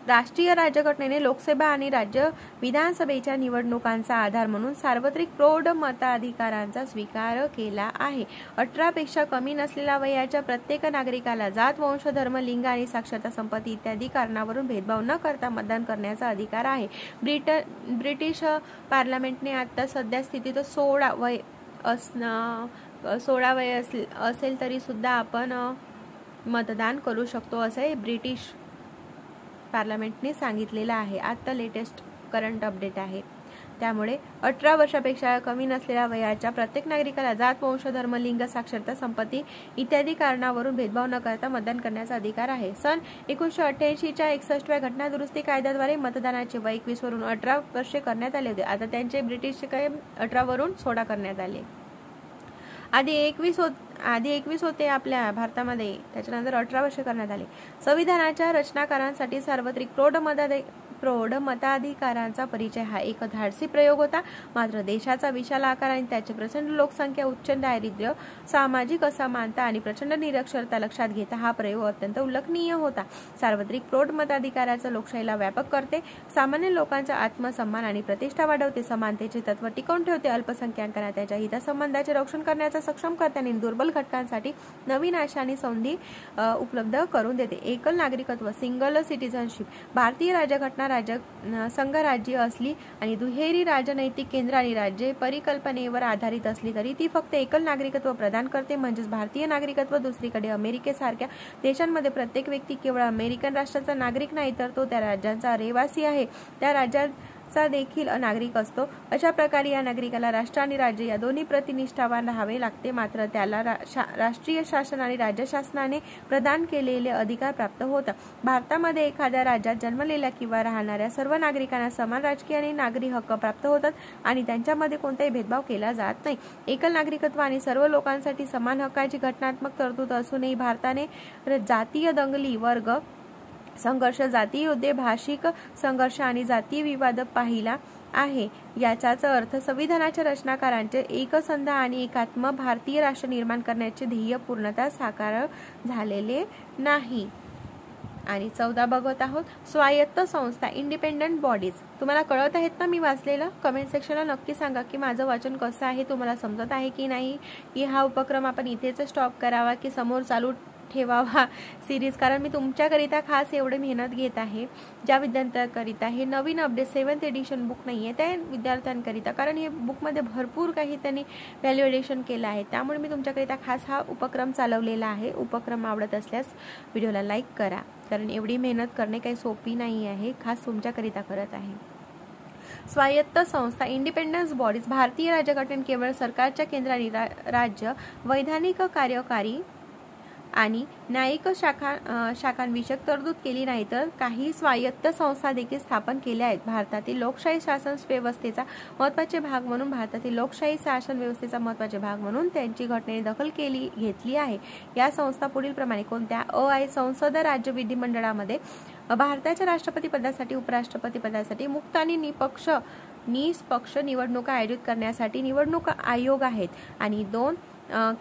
राष्ट्रीय राज्यघटनेने लोकसभा आणि राज्य विधानसभेच्या निवडणुकांचा आधार म्हणून सार्वत्रिक प्रौढ मताधिकारांचा स्वीकार केला आहे. 18 पेक्षा कमी नसलेल्या वयाच्या प्रत्येक नागरिकाला जात, वंश, धर्म, लिंग आणि साक्षरता, संपत्ती इत्यादी कारणावरून भेदभाव न करता मतदान करण्याचा अधिकार आहे. ब्रिटिश पार्लमेंटने आता सध्या स्थितीत 16 वय असेल तरी सुद्धा आपण मतदान करू शकतो असे ब्रिटिश पार्लमेंटने सांगितलेलं आहे. आता लेटेस्ट करंट अपडेट आहे. त्यामुळे 18 वर्षापेक्षा कमी नसलेल्या वयाच्या प्रत्येक नागरिकाला जात, वंश, धर्म, लिंग, साक्षरता, संपत्ती इत्यादी कारणावरून भेदभाव न करता मतदान करण्याचा अधिकार आहे. सन 1988च्या 61व्या घटना दुरुस्ती कायद्याद्वारे मतदानाचे वय 21 वरून 18 वर्षे करण्यात आले होते. आता त्यांचे ब्रिटिशचे काय 18 वरून 16 करण्यात आले. आधी 21 होते आपल्या भारतामध्ये, त्याच्यानंतर 18 वर्षे करण्यात आले. संविधानाच्या रचनाकारांसाठी सार्वत्रिक प्रौढ मताधिकारांचा परिचय हा एक धाडसी प्रयोग होता. मात्र देशाचा विशाल आकार आणि त्याची प्रचंड लोकसंख्या, उच्च दारिद्र्य, सामाजिक असमानता आणि प्रचंड निरक्षरता लक्षात घेता हा प्रयोग अत्यंत उल्लेखनीय होता. सार्वत्रिक प्रौढ मताधिकाराचा लोकशाहीला व्यापक करते, सामान्य लोकांचा आत्मसन्मान आणि प्रतिष्ठा वाढवते, समानतेचे तत्व टिकवून ठेवते, अल्पसंख्याकांना त्याच्या हितसंबंधाचे रक्षण करण्याचा सक्षम करते आणि दुर्बल घटकांसाठी नवीन आशा आणि संधी उपलब्ध करून देते. एकल नागरिकत्व, सिंगल सिटिझनशिप. भारतीय राज्यघटना संघराज्य असली आणि दुहेरी राजनैतिक केंद्र आणि राज्य परिकल्पनेवर आधारित असली तरी ती फक्त एकल नागरिकत्व प्रदान करते, म्हणजेच भारतीय नागरिकत्व. दुसरीकडे अमेरिकेसारख्या देशांमध्ये प्रत्येक व्यक्ती केवळ अमेरिकन राष्ट्राचा नागरिक नाही तर तो त्या राज्याचा रहिवासी आहे, त्या राज्याचा देखील नागरिक असतो. अशा प्रकारे या नागरिकाला राष्ट्र आणि राज्य या दोन्ही प्रति निष्ठावान राहावे लागते. मात्र त्याला राष्ट्रीय शासन आणि राज्य शासनाने प्रदान केलेले अधिकार प्राप्त होतात. भारतामध्ये एखाद्या राज्यात जन्मलेल्या किंवा राहणाऱ्या सर्व नागरिकांना समान राजकीय आणि नागरी हक्क प्राप्त होतात आणि त्यांच्यामध्ये कोणताही भेदभाव केला जात नाही. एकल नागरिकत्व आणि सर्व लोकांसाठी समान हक्काची घटनात्मक तरतूद असूनही भारताने जातीय दंगली, वर्ग संघर्ष, जातीय युद्धे, भाषिक संघर्ष आणि जातीय विवाद पाहिला आहे. याचाच अर्थ संविधानाच्या रचनाकारांचे एकसंध आणि एकात्म भारतीय राष्ट्र निर्माण करण्याचे ध्येय पूर्णतः साकार झालेले नाही. आणि 14 बघत आहोत. स्वायत्त संस्था, इंडिपेंडंट बॉडीज. तुम्हाला कळत आहेत ना मी वाचलेलं? कमेंट सेक्शनला नक्की सांगा की माझं वाचन कसं आहे, तुम्हाला समजत आहे की नाही, की हा उपक्रम आपण इथेच स्टॉप करावा की समोर चालू ठेवावा सिरीज. कारण मी तुमच्याकरिता खास एवढे मेहनत घेत आहे, ज्या विद्यार्थ्यांकरिता हे नवीन अपडेट 7th एडिशन बुक नाही आहे त्या विद्यार्थ्यांकरिता, कारण हे बुकमध्ये भरपूर काही त्यांनी व्हॅल्यू एडिशन केलं आहे. त्यामुळे मी तुमच्याकरिता खास हा उपक्रम चालवलेला आहे. उपक्रम आवडत असल्यास व्हिडिओला लाईक करा, कारण एवढी मेहनत करणे काही सोपी नाही आहे, खास तुमच्याकरिता करत आहे. स्वायत्त संस्था, इंडिपेंडन्स बॉडीज. भारतीय राज्यघटनेत केवळ सरकारच्या केंद्र आणि राज्य वैधानिक, कार्यकारी आणि न्यायिक शाखांविषयक तरतूद केली नाही तर काही स्वायत्त संस्था देखील स्थापन केल्या आहेत. भारतातील लोकशाही शासन व्यवस्थेचा महत्त्वाचे भाग म्हणून त्यांची घटनेने दखल घेतली आहे. या संस्था पुढील प्रमाणे कोणत्या? संसद, राज्य विधिमंडळामध्ये भारताच्या राष्ट्रपती पदासाठी, उपराष्ट्रपती पदासाठी मुक्त आणि निष्पक्ष निवडणुका आयोजित करण्यासाठी निवडणूक आयोग आहेत. आणि 2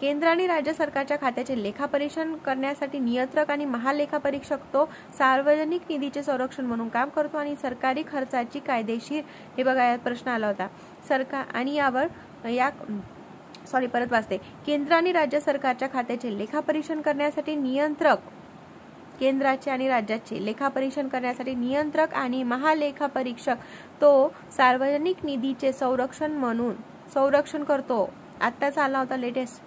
केंद्र आणि राज्य सरकारच्या खात्याचे लेखापरीक्षण करण्यासाठी नियंत्रक आणि महालेखापरीक्षक. तो सार्वजनिक निधीचे संरक्षण म्हणून काम करतो आणि सरकारी खर्चाची कायदेशीर, हे बघा यात प्रश्न आला होता, परत वाचते. केंद्र आणि राज्य सरकारच्या खात्याचे लेखापरीक्षण करण्यासाठी नियंत्रक, केंद्राचे आणि राज्याचे लेखापरीक्षण करण्यासाठी नियंत्रक आणि महालेखापरीक्षक. तो सार्वजनिक निधीचे संरक्षण करतो आत्ताच आला होता लेटेस्ट,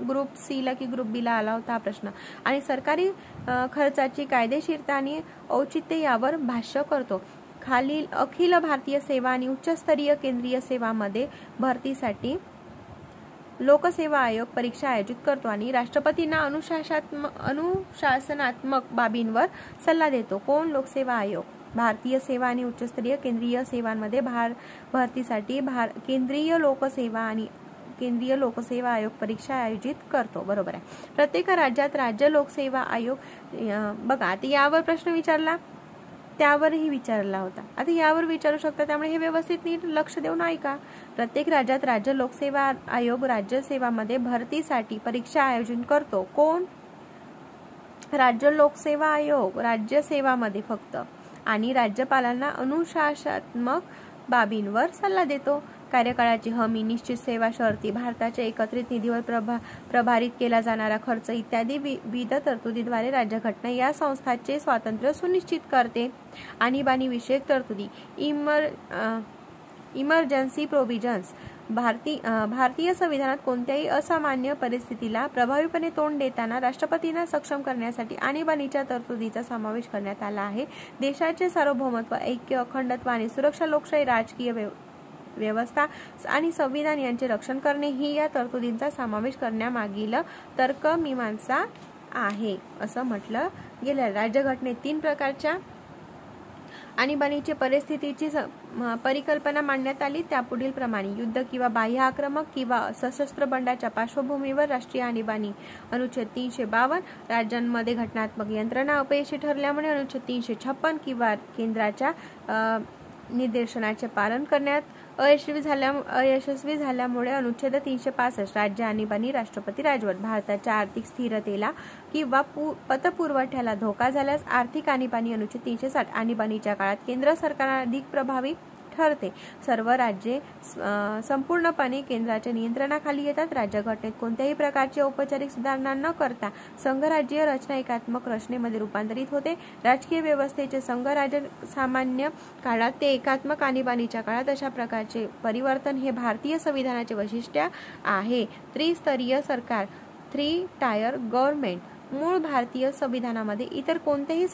ग्रुप सी ला की ग्रुप बी ला आला होता हा प्रश्न. आणि सरकारी खर्चाची कायदेशीरता आणि औचित्य यावर भाष्य करतो. खालील अखिल भारतीय सेवा आणि उच्चस्तरीय केंद्रीय सेवांमध्ये भरतीसाठी लोकसेवा आयोग परीक्षा आयोजित करतो आणि राष्ट्रपतींना अनुशासनात्मक बाबींवर सल्ला देतो. कोण? लोकसेवा आयोग. भारतीय सेवा आणि उच्चस्तरीय केंद्रीय सेवांमध्ये भरतीसाठी केंद्रीय लोकसेवा आयोग परीक्षा आयोजित करतो. बरोबर आहे. प्रत्येक राज्यात राज्य लोकसेवा आयोग, बघा आता यावर प्रश्न विचारला, त्यावरही विचारला होता, आता यावर विचारू शकता, त्यामुळे हे व्यवस्थित नीट लक्ष देऊन ऐका. प्रत्येक राज्यात राज्य लोकसेवा आयोग राज्य सेवामध्ये भरतीसाठी परीक्षा आयोजन करतो. कोण? राज्य लोकसेवा आयोग राज्य सेवामध्ये फक्त, आणि राज्यपालांना अनुशासनात्मक बाबींवर सल्ला देतो. कार्यकाळाची हमी, निश्चित सेवा शर्ती, भारताच्या एकत्रित निधीवर प्रभारित केला जाणारा खर्च इत्यादी विविध तरतुदीद्वारे राज्यघटना या संस्थांचे स्वातंत्र्य सुनिश्चित करते. आणीबाणी विषयक तरतुदी, इमर्जन्सी प्रोव्हिजन्स. भारतीय संविधानात कोणत्याही असामान्य परिस्थितीला प्रभावीपणे तोंड देताना राष्ट्रपतींना सक्षम करण्यासाठी आणीबाणीच्या तरतुदीचा समावेश करण्यात आला आहे. देशाचे सार्वभौमत्व, ऐक्य, अखंडत्व आणि सुरक्षा, लोकशाही, राजकीय व्यवस्था आणि संविधान यांचे रक्षण करणे ही या तरतुदींचा समावेश करण्यामागील तर्कमीमांसा आहे असं म्हटलं गेलं. राज्यघटनेत 3 प्रकारच्या आणीबाणीची परिस्थितीची परिकल्पना मांडण्यात आली. त्यापुढील प्रमाणे: युद्ध किंवा बाह्य आक्रमक किंवा सशस्त्र बंडाच्या पार्श्वभूमीवर राष्ट्रीय आणीबाणी. अनुच्छेद 352, राज्यांमध्ये घटनात्मक यंत्रणा अपयशी ठरल्यामुळे. अनुच्छेद 356 किंवा केंद्राच्या निर्देशनाचे पालन करण्यात अयशस्वी झाल्यामुळे. अनुच्छेद 365, राज्य आणीबाणी. राष्ट्रपती राजवट. भारताच्या आर्थिक स्थिरतेला किंवा पतपुरवठ्याला धोका झाल्यास आर्थिक आणीबाणी. अनुच्छेद 360, आणीबाणीच्या काळात केंद्र सरकार अधिक प्रभावी ठरते. सर्व राज्ये संपूर्णपणे केंद्राच्या नियंत्रणाखाली येतात. राज्यघटनेत कोणत्याही प्रकारची औपचारिक सुधारणा न करता संघराज्यीय रचना एकात्मक रचनेमध्ये रूपांतरित होते. राजकीय व्यवस्थेचे संघराज्य सामान्य काळात ते एकात्मक आणीबाणीच्या काळात अशा प्रकारचे परिवर्तन हे भारतीय संविधानाचे वैशिष्ट्य आहे. त्रिस्तरीय सरकार, 3 टायर गव्हर्नमेंट. मूळ भारतीय संविधानामध्ये इतर कोणत्याही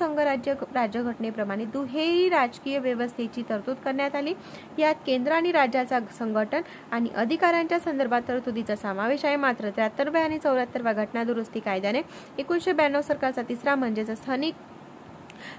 राज्यघटनेप्रमाणे दुहेरी राजकीय व्यवस्थेची तरतूद करण्यात आली. यात केंद्र आणि राज्याचा संघटन आणि अधिकारांच्या संदर्भात तरतुदीचा समावेश आहे. मात्र 73व्या आणि 74व्या घटना दुरुस्ती कायद्याने 1992 सरकारचा तिसरा म्हणजेच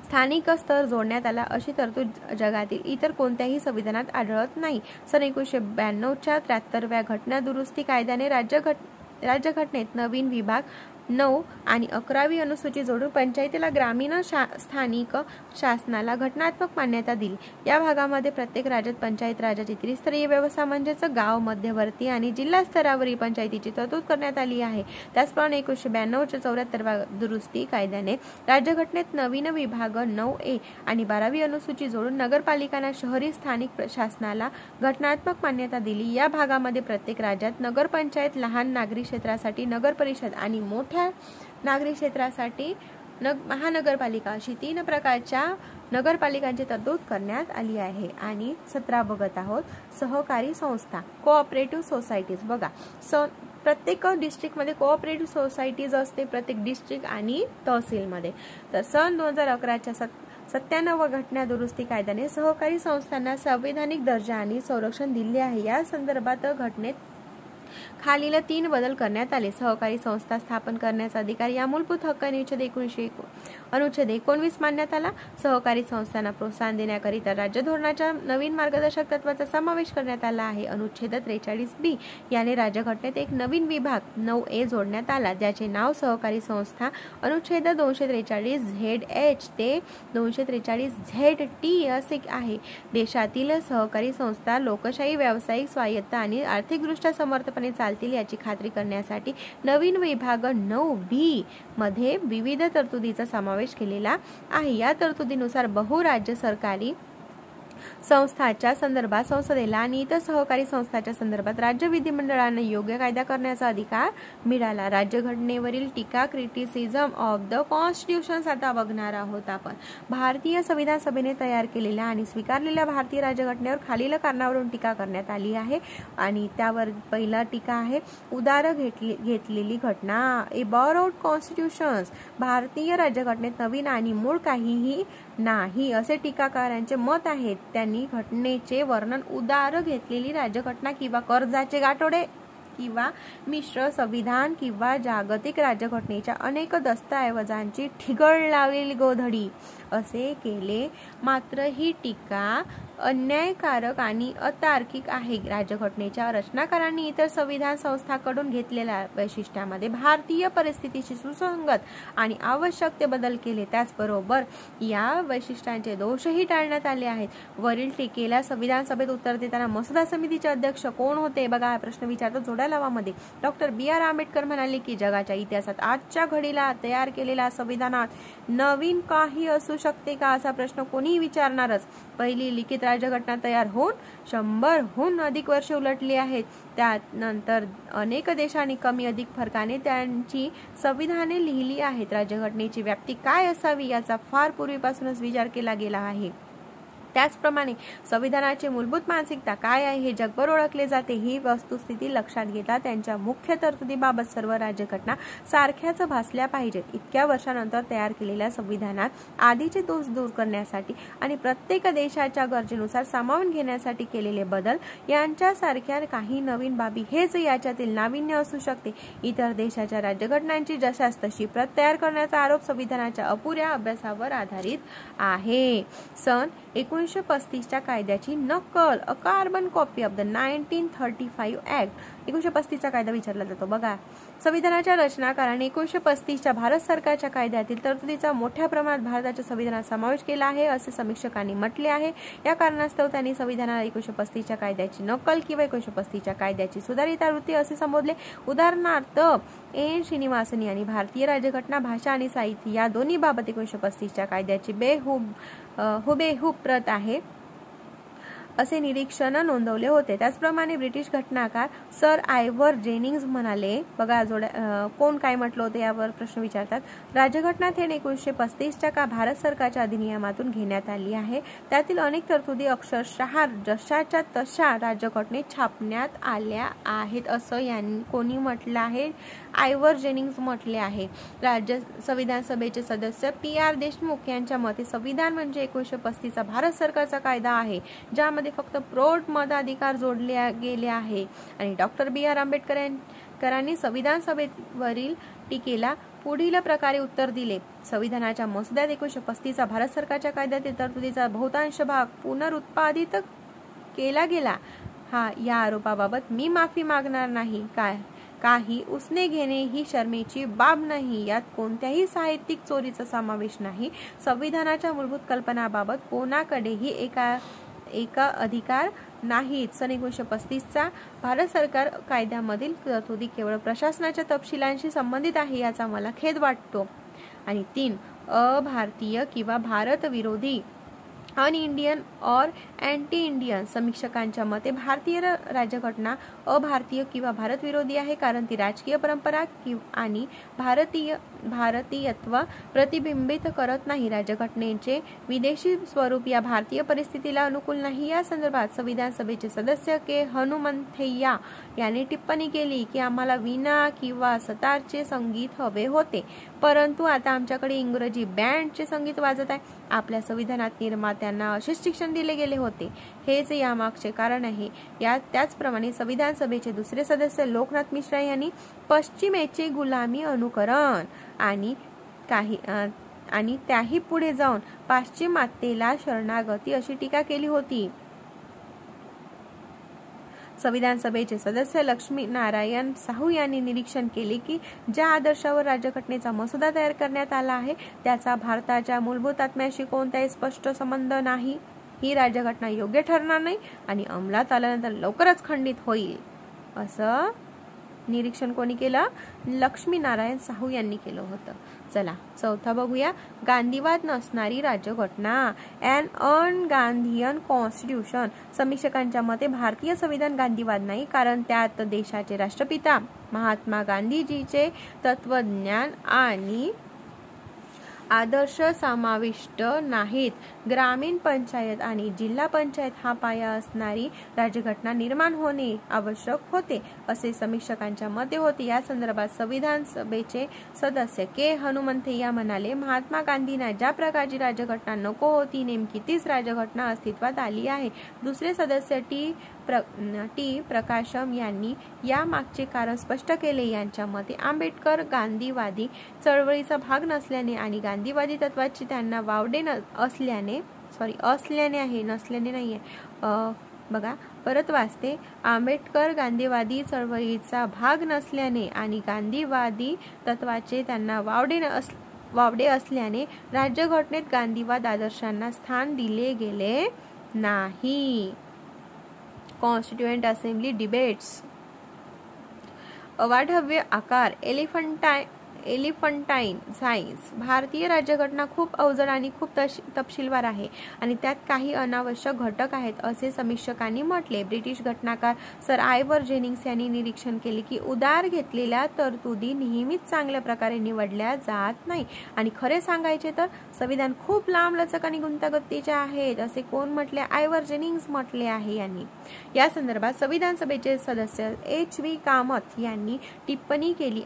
स्थानिक स्तर जोडण्यात आला. अशी तरतूद जगातील इतर कोणत्याही संविधानात आढळत नाही. सन 1992च्या 73व्या घटना दुरुस्ती कायद्याने राज्यघटनेत नवीन विभाग 9 आणि 11वी अनुसूची जोडून पंचायतीला ग्रामीण स्थानिक शासनाला घटनात्मक मान्यता दिली. या भागामध्ये प्रत्येक राज्यात पंचायत राजाची त्रिस्तरीय व्यवस्था म्हणजेच गाव, मध्यवर्ती आणि जिल्हा स्तरावरील पंचायतीची तरतूद करण्यात आली आहे. त्याचप्रमाणे 1992च्या 74व्या दुरुस्ती कायद्याने राज्यघटनेत नवीन विभाग 9A आणि 12वी अनुसूची जोडून नगरपालिकांना शहरी स्थानिक शासनाला घटनात्मक मान्यता दिली. या भागामध्ये प्रत्येक राज्यात नगरपंचायत, लहान नागरी क्षेत्रासाठी नगर परिषद आणि मोठ्या नागरी क्षेत्रासाठी महानगरपालिका अशी 3 प्रकारच्या नगरपालिकांची तरतूद करण्यात आली आहे. आणि 17 बघत आहोत, सहकारी संस्था, कोऑपरेटिव्ह सोसायटीज. बघा, प्रत्येक डिस्ट्रिक्टमध्ये कोऑपरेटिव्ह सोसायटीज असते, प्रत्येक डिस्ट्रिक्ट आणि तहसीलमध्ये. तर सन 2011च्या 97व्या घटना दुरुस्ती कायद्याने सहकारी संस्थांना संवैधानिक दर्जा आणि संरक्षण दिले आहे. या संदर्भात घटनेत खालील 3 बदल करण्यात आले. सहकारी संस्था स्थापन करण्याचा अधिकार या मूलभूत हक्क अनुच्छेद 19 मानण्यात आला. सहकारी संस्थांना प्रोत्साहन देण्याकरिता राज्य धोरणाच्या नवीन मार्गदर्शक तत्वाचा समावेश करण्यात आला आहे. अनुच्छेद 43B याने राज्यघटनेत एक नवीन विभाग 9A जोडण्यात आला, ज्याचे नाव सहकारी संस्था. अनुच्छेद 243ZH ते 243ZT असे आहे. देशातील सहकारी संस्था लोकशाही, व्यावसायिक स्वायत्त आणि आर्थिकदृष्ट्या समर्थपणे चालतील याची खात्री करण्यासाठी नवीन विभाग 9B मध्ये विविध तरतुदीचा समावेश केलेला आहे. या तरतुदीनुसार बहुराज्य सरकारी संस्थाच्या संदर्भात संसदेला आणि इतर सहकारी संस्थांच्या संदर्भात राज्य विधिमंडळांना योग्य कायदा करण्याचा अधिकार मिळाला. राज्यघटनेवरील टीका, क्रिटिसिझम ऑफ द कॉन्स्टिट्यूशन्स आता बघणार आहोत आपण. भारतीय संविधान सभेने तयार केलेल्या आणि स्वीकारलेल्या भारतीय राज्यघटनेवर खालील कारणावरून टीका करण्यात आली आहे आणि त्यावर पहिला टीका आहे उदार घेतलेली घटना. ए बॉरोड कॉन्स्टिट्यूशन्स, भारतीय राज्यघटनेत नवीन आणि मूळ काहीही नाही असे टीकाकारांचे मत आहे. त्यांनी घटनेचे वर्णन उदार घेतलेली राज्यघटना किंवा कर्जाचे गाठोडे किंवा मिश्र संविधान किंवा जागतिक राज्यघटनेच्या अनेक दस्तऐवजांची ठिगळ लावलेली गोधडी असे केले. मात्र ही टीका अन्यायकारक आणि अतार्किक आहे. राज्यघटनेच्या रचनाकारांनी इतर संविधान संस्थांकडून घेतलेल्या वैशिष्ट्यामध्ये भारतीय परिस्थितीशी सुसंगत आणि आवश्यक ते बदल केले. त्याचबरोबर या वैशिष्ट्यांचे दोषही टाळण्यात आले आहेत. वरील टीकेला संविधान सभेत उत्तर देताना मसुदा समितीचे अध्यक्ष कोण होते? बघा, हा प्रश्न विचारतो जोड्या लावामध्ये. Doctor B.R. आंबेडकर म्हणाले की जगाच्या इतिहासात आजच्या घडीला तयार केलेल्या संविधानात नवीन काही असू शकते का असा प्रश्न कोणीही विचारणारच. पहिली लिखित राज्यघटना तयार होऊन 100हून अधिक वर्षे उलटली आहेत. त्यानंतर अनेक देशांनी कमी अधिक फरकाने त्यांची संविधाने लिहिली आहेत. राज्यघटनेची व्याप्ती काय असावी याचा फार पूर्वीपासूनच विचार केला गेला आहे. त्याचप्रमाणे संविधानाची मूलभूत मानसिकता काय आहे हे जगभर ओळखले जाते. ही वस्तुस्थिती लक्षात घेता त्यांच्या मुख्य तरतुदीबाबत सर्व राज्यघटना सारख्याच भासल्या पाहिजेत. इतक्या वर्षानंतर तयार केलेल्या संविधानात आधीचे दोष दूर करण्यासाठी आणि प्रत्येक देशाच्या गरजेनुसार सामावून घेण्यासाठी केलेले बदल यांच्यासारख्या काही नवीन बाबी हेच याच्यातील नाविन्य असू शकते. इतर देशाच्या राज्यघटनांची जशास तशी प्रत तयार करण्याचा आरोप संविधानाच्या अपुऱ्या अभ्यासावर आधारित आहे. सन 1935च्या कायद्याची नकल, a carbon copy of the 1935 act. 1935चा कायदा विचारला जातो. बघा, संविधानाच्या रचनाकारांनी 1935च्या भारत सरकारच्या कायद्यातील तरतुदीचा मोठ्या प्रमाणात भारताच्या संविधानात समावेश केला आहे असे समीक्षकांनी म्हटले आहे. या कारणास्तव त्यांनी संविधानाला 1935च्या कायद्याची नकल किंवा 1935च्या कायद्याची सुधारित आवृत्ती असे संबोधले. उदाहरणार्थ एन श्रीनिवासन यांनी भारतीय राज्यघटना भाषा आणि साहित्य या दोन्ही बाबत 1935च्या कायद्याची हुबेहूब प्रत आहे असे निरीक्षण नोंदवले होते. त्याचप्रमाणे ब्रिटिश घटनाकार सर आयव्हर जेनिंग्स म्हणाले. बघा, कोण काय म्हटलं होतं यावर प्रश्न विचारतात. राज्यघटना थेट 1935च्या भारत सरकारच्या अधिनियमातून घेण्यात आली आहे. त्यातील अनेक तरतुदी अक्षरशः जशाच्या तशा राज्यघटनेत छापण्यात आल्या आहेत असं कोणी म्हटलं आहे? आयव्हर जेनिंग्स म्हटले आहे. राज्य संविधान सभेचे सदस्य P.R. देशमुख यांच्या मते संविधान म्हणजे 1935चा भारत सरकारचा कायदा आहे ज्यामध्ये फक्त प्रौढ मताधिकार जोडले गेले आहे. आणि डॉक्टर B.R. आंबेडकरांनी संविधान सभेवरील टीकेला पुढील प्रकारे उत्तर दिले. संविधानाच्या मसुद्यात 1935चा भारत सरकारच्या कायद्यातील तरतुदीचा बहुतांश भाग पुनरुत्पादित केला गेला. या आरोपाबाबत मी माफी मागणार नाही. काही उसने घेणे ही शर्मेची बाब नाही. यात कोणत्याही साहित्यिक चोरीचा समावेश नाही. संविधानाच्या मूलभूत कल्पनाबाबत कोणाकडेही एका अधिकार नाहीत. सन 1935चा भारत सरकार कायद्यामधील तरतुदी केवळ प्रशासनाच्या तपशिलांशी संबंधित आहे याचा मला खेद वाटतो. आणि 3, अभारतीय किंवा भारत विरोधी, अन इंडियन और अँटी इंडियन. समीक्षकांच्या मते भारतीय राज्यघटना अभारतीय किंवा भारत विरोधी आहे कारण ती राजकीय परंपरा आणि भारतीयत्व प्रतिबिंबित करत नाही. राज्यघटनेचे विदेशी स्वरूप या भारतीय परिस्थितीला अनुकूल नाही. या संदर्भात संविधान सभेचे सदस्य के हनुमंथैया यांनी टिप्पणी केली की आम्हाला वीणा किंवा सतारचे संगीत हवे होते, परंतु आता आमच्याकडे इंग्रजी बँडचे संगीत वाजत आहे. आपल्या संविधानात निर्मात्यांना असेच शिक्षण दिले गेले होते. हेच यामागचे कारण आहे. त्याचप्रमाणे संविधान सभेचे दुसरे सदस्य लोकनाथ मिश्रा यांनी पश्चिमेचे गुलामी अनुकरण आणि त्याही पुढे जाऊन पाश्चिमात्येला शरणागती अशी टीका केली होती. संविधान सभेचे सदस्य लक्ष्मी नारायण साहू यांनी निरीक्षण केले की ज्या आदर्शावर राज्यघटनेचा मसुदा तयार करण्यात आला आहे त्याचा भारताच्या मूलभूत आत्म्याशी कोणताही स्पष्ट संबंध नाही. ही राज्यघटना योग्य ठरणार नाही आणि अंमलात आल्यानंतर लवकरच खंडित होईल असं निरीक्षण कोणी केलं? लक्ष्मीनारायण साहू यांनी केलं होतं. चला चौथा बघूया. गांधीवाद नसणारी राज्यघटना, अन अनगांधीयन कॉन्स्टिट्यूशन. समीक्षकांच्या मते भारतीय संविधान गांधीवाद नाही, कारण त्यात देशाचे राष्ट्रपिता महात्मा गांधीजीचे तत्वज्ञान आणि आदर्श समाविष्ट नाहीत. ग्रामीण पंचायत आणि जिल्हा पंचायत हा पाया असणारी राज्यघटना निर्माण होणे आवश्यक होते, असे समीक्षकांच्या मते होते. या संदर्भात संविधान सभेचे सदस्य के हनुमंतय्या म्हणाले, महात्मा गांधींना ज्या प्रकारची राज्यघटना नको होती, नेमकी तीच राज्यघटना अस्तित्वात आली आहे. दुसरे सदस्य टी प्रकाशम यांनी या मागचे कारण स्पष्ट केले. यांच्या मते आंबेडकर गांधीवादी चळवळीचा भाग नसल्याने आणि गांधीवादी तत्वाची त्यांना वावडे असल्याने आहे, नसल्याने नाहीये. बघा परत वाचते. आंबेडकर गांधीवादी चळवळीचा भाग नसल्याने आणि गांधीवादी तत्वाचे त्यांना वावडे असल्याने राज्यघटनेत गांधीवाद आदर्शांना स्थान दिले गेले नाही. Constituent assembly debates. अवाढव्य आकार, एलिफंटाईन साइन्स. भारतीय राज्यघटना खूप अवजड आणि खूप तपशीलवार आहे आणि त्यात काही अनावश्यक घटक आहेत, असे समीक्षकांनी म्हटले. ब्रिटिश घटनाकार सर आयव्हर जेनिंग्स यांनी निरीक्षण केले की उदार घेतलेल्या तरतुदी नेहमीच चांगल्या प्रकारे निवडल्या जात नाही आणि खरे सांगायचे तर संविधान खूप लांबलचक आणि गुंतागुंतीचे आहेत, असे कोण म्हटले? आयव्हर जेनिंग्स म्हटले आहे यांनी. या संदर्भात संविधान सभेचे सदस्य H.V. कामत यांनी टिप्पणी केली,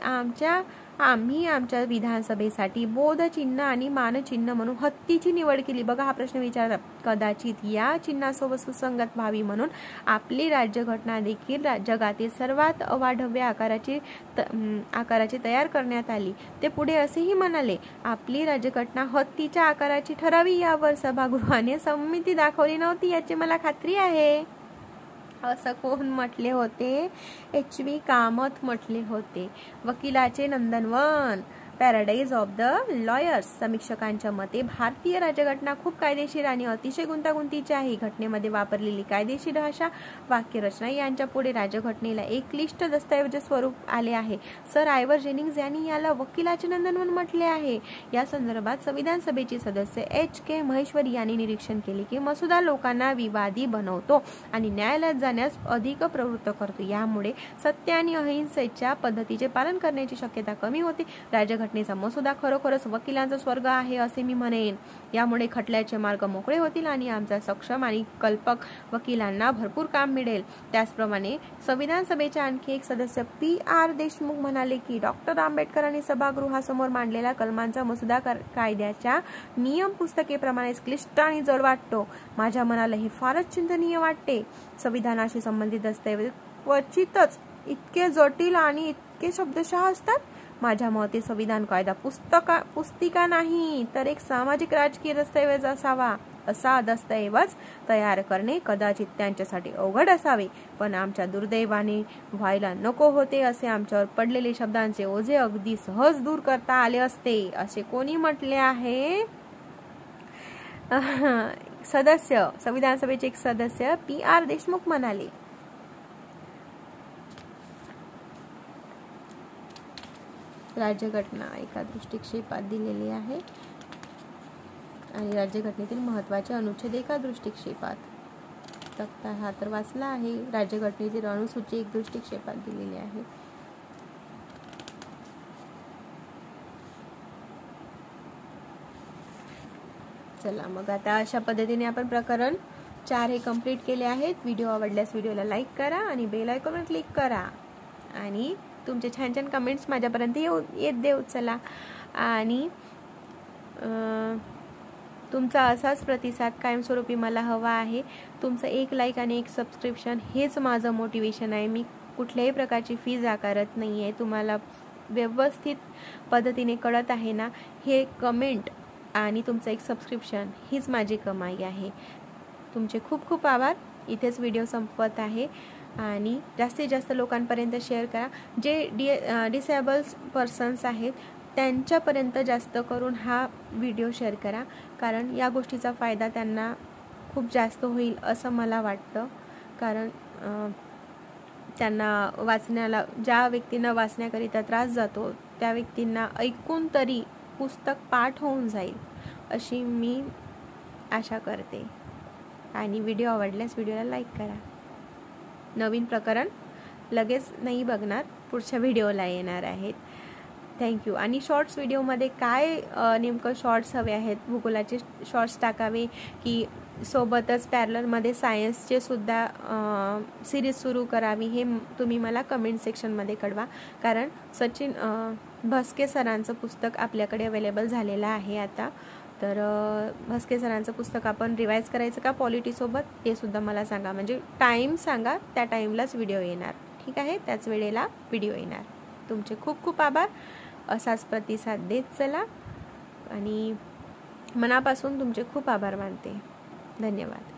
आम्ही आमच्या विधानसभेसाठी बोधचिन्ह आणि मानचिन्ह म्हणून हत्तीची निवड केली. बघा हा प्रश्न विचारला. कदाचित या चिन्हासोबत सुसंगत व्हावी म्हणून आपली राज्यघटना देखील जगातील सर्वात अवाढव्य आकाराची तयार करण्यात आली. ते पुढे असेही म्हणाले, आपली राज्यघटना हत्तीच्या आकाराची ठरावी यावर सभागृहाने संमती दाखवली नव्हती याची मला खात्री आहे, असं कोण म्हटले होते? H.V. कामत म्हटले होते. वकिलाचे नंदनवन, पॅराडाईज ऑफ द लॉयर्स. समीक्षकांच्या मते भारतीय राज्यघटना खूप कायदेशीर आणि अतिशय गुंतागुंतीची आहे. घटनेमध्ये वापरलेली कायदेशीर भाषा, वाक्यरचना यांच्या पुढे राज्यघटनेला एक क्लिष्ट दस्तऐवज स्वरूप आले आहे. सर आयव्हर जेनिंग्स यांनी याला वकिलाचे नंदनवन म्हटले आहे. या संदर्भात संविधान सभेचे सदस्य H.K. महेश्वरी यांनी निरीक्षण केले की मसुदा लोकांना विवादी बनवतो आणि न्यायालयात जाण्यास अधिक प्रवृत्त करतो. यामुळे सत्य आणि अहिंसेच्या पद्धतीचे पालन करण्याची शक्यता कमी होते. राज्यघटनेचा मसुदा खरोखरच वकिलांचा स्वर्ग आहे असे मी म्हणेन. यामुळे खटल्याचे मार्ग मोकळे होतील आणि आमच्या सक्षम आणि कल्पक वकिलांना भरपूर काम मिळेल. त्याचप्रमाणे संविधान सभेचे आणखी एक सदस्य P.R. देशमुख म्हणाले की डॉक्टर आंबेडकरांनी सभागृहासमोर मांडलेला कलमांचा मसुदा कायद्याच्या नियम पुस्तिकेप्रमाणेच क्लिष्ट आणि जड वाटतो. माझ्या मनाला हे फारच चिंतनीय वाटते. संविधानाशी संबंधित दस्तऐवज क्वचितच इतके जटिल आणि इतके शब्दशः असतात. माझ्या मते संविधान कायदा पुस्तिका नाही तर एक सामाजिक राजकीय दस्तऐवज असावा. असा दस्तऐवज तयार करणे कदाचित त्यांच्यासाठी अवघड असावे, पण आमच्या दुर्दैवाने व्हायला नको होते. असे आमच्यावर पडलेले शब्दांचे ओझे अगदी सहज दूर करता आले असते, असे कोणी म्हटले आहे? संविधान सभेचे एक सदस्य P.R. देशमुख म्हणाले. राज्यघटना एका दृष्टिक्षेपात दिलेली आहे आणि राज्यघटनेतील महत्त्वाचे अनुच्छेद एका दृष्टिक्षेपात. तक्ता हा तर वाचला आहे. राज्यघटनेतील अनुसूची एक दृष्टिक्षेपात दिलेली आहे. चला मग आता अशा पद्धतीने आपण प्रकरण 4 हे कंप्लीट केले आहेत. व्हिडिओ आवडल्यास व्हिडिओला लाईक करा आणि बेल आयकॉनवर क्लिक करा आणि तुमचे छान छान कमेंट्स माझ्यापर्यंत येत देऊ. चला आणि तुमचा असाच प्रतिसाद कायमस्वरूपी मला हवा आहे. तुमचं एक लाईक आणि एक सबस्क्रिप्शन हेच माझं मोटिवेशन आहे. मी कुठल्याही प्रकारची फीज आकारत नाही आहे. तुम्हाला व्यवस्थित पद्धतीने कळत आहे ना? हे कमेंट आणि तुमचं एक सबस्क्रिप्शन हीच माझी कमाई आहे. तुमचे खूप खूप आभार. इथेच व्हिडिओ संपवत आहे आणि जास्तीत जास्त लोकांपर्यंत शेअर करा. जे डिसेबल्ड पर्सन्स आहेत त्यांच्यापर्यंत जास्त करून हा व्हिडिओ शेअर करा, कारण या गोष्टीचा फायदा त्यांना खूप जास्त होईल असं मला वाटतं. कारण त्यांना वाचण्याला, ज्या व्यक्तींना वाचण्याकरिता त्रास जातो त्या व्यक्तींना ऐकून तरी पुस्तक पाठ होऊन जाईल अशी मी आशा करते. आणि व्हिडिओ आवडल्यास व्हिडिओला लाईक करा. नवीन प्रकरण लगेच नाही बघणार, पुढच्या व्हिडिओला येणार आहेत. थँक्यू. आणि शॉर्ट्स व्हिडिओमध्ये काय नेमकं शॉर्ट्स हवे आहेत, भूगोलाचे शॉर्ट्स टाकावे की सोबतच पॅरलरमध्ये सायन्सचे सुद्धा सिरीज सुरू करावी, हे तुम्ही मला कमेंट सेक्शनमध्ये कळवा. कारण सचिन भस्के सरांचं पुस्तक आपल्याकडे अवेलेबल झालेलं आहे आता. तर भस्के सरांचं पुस्तक आपण रिवाईज करायचं का पॉलिटीसोबत, हे सुद्धा मला सांगा. म्हणजे टाईम सांगा, त्या टाईमलाच व्हिडिओ येणार. ठीक आहे, त्याच वेळेला व्हिडिओ येणार. तुमचे खूप खूप आभार. असाच प्रतिसाद देत चला आणि मनापासून तुमचे खूप आभार मानते. धन्यवाद.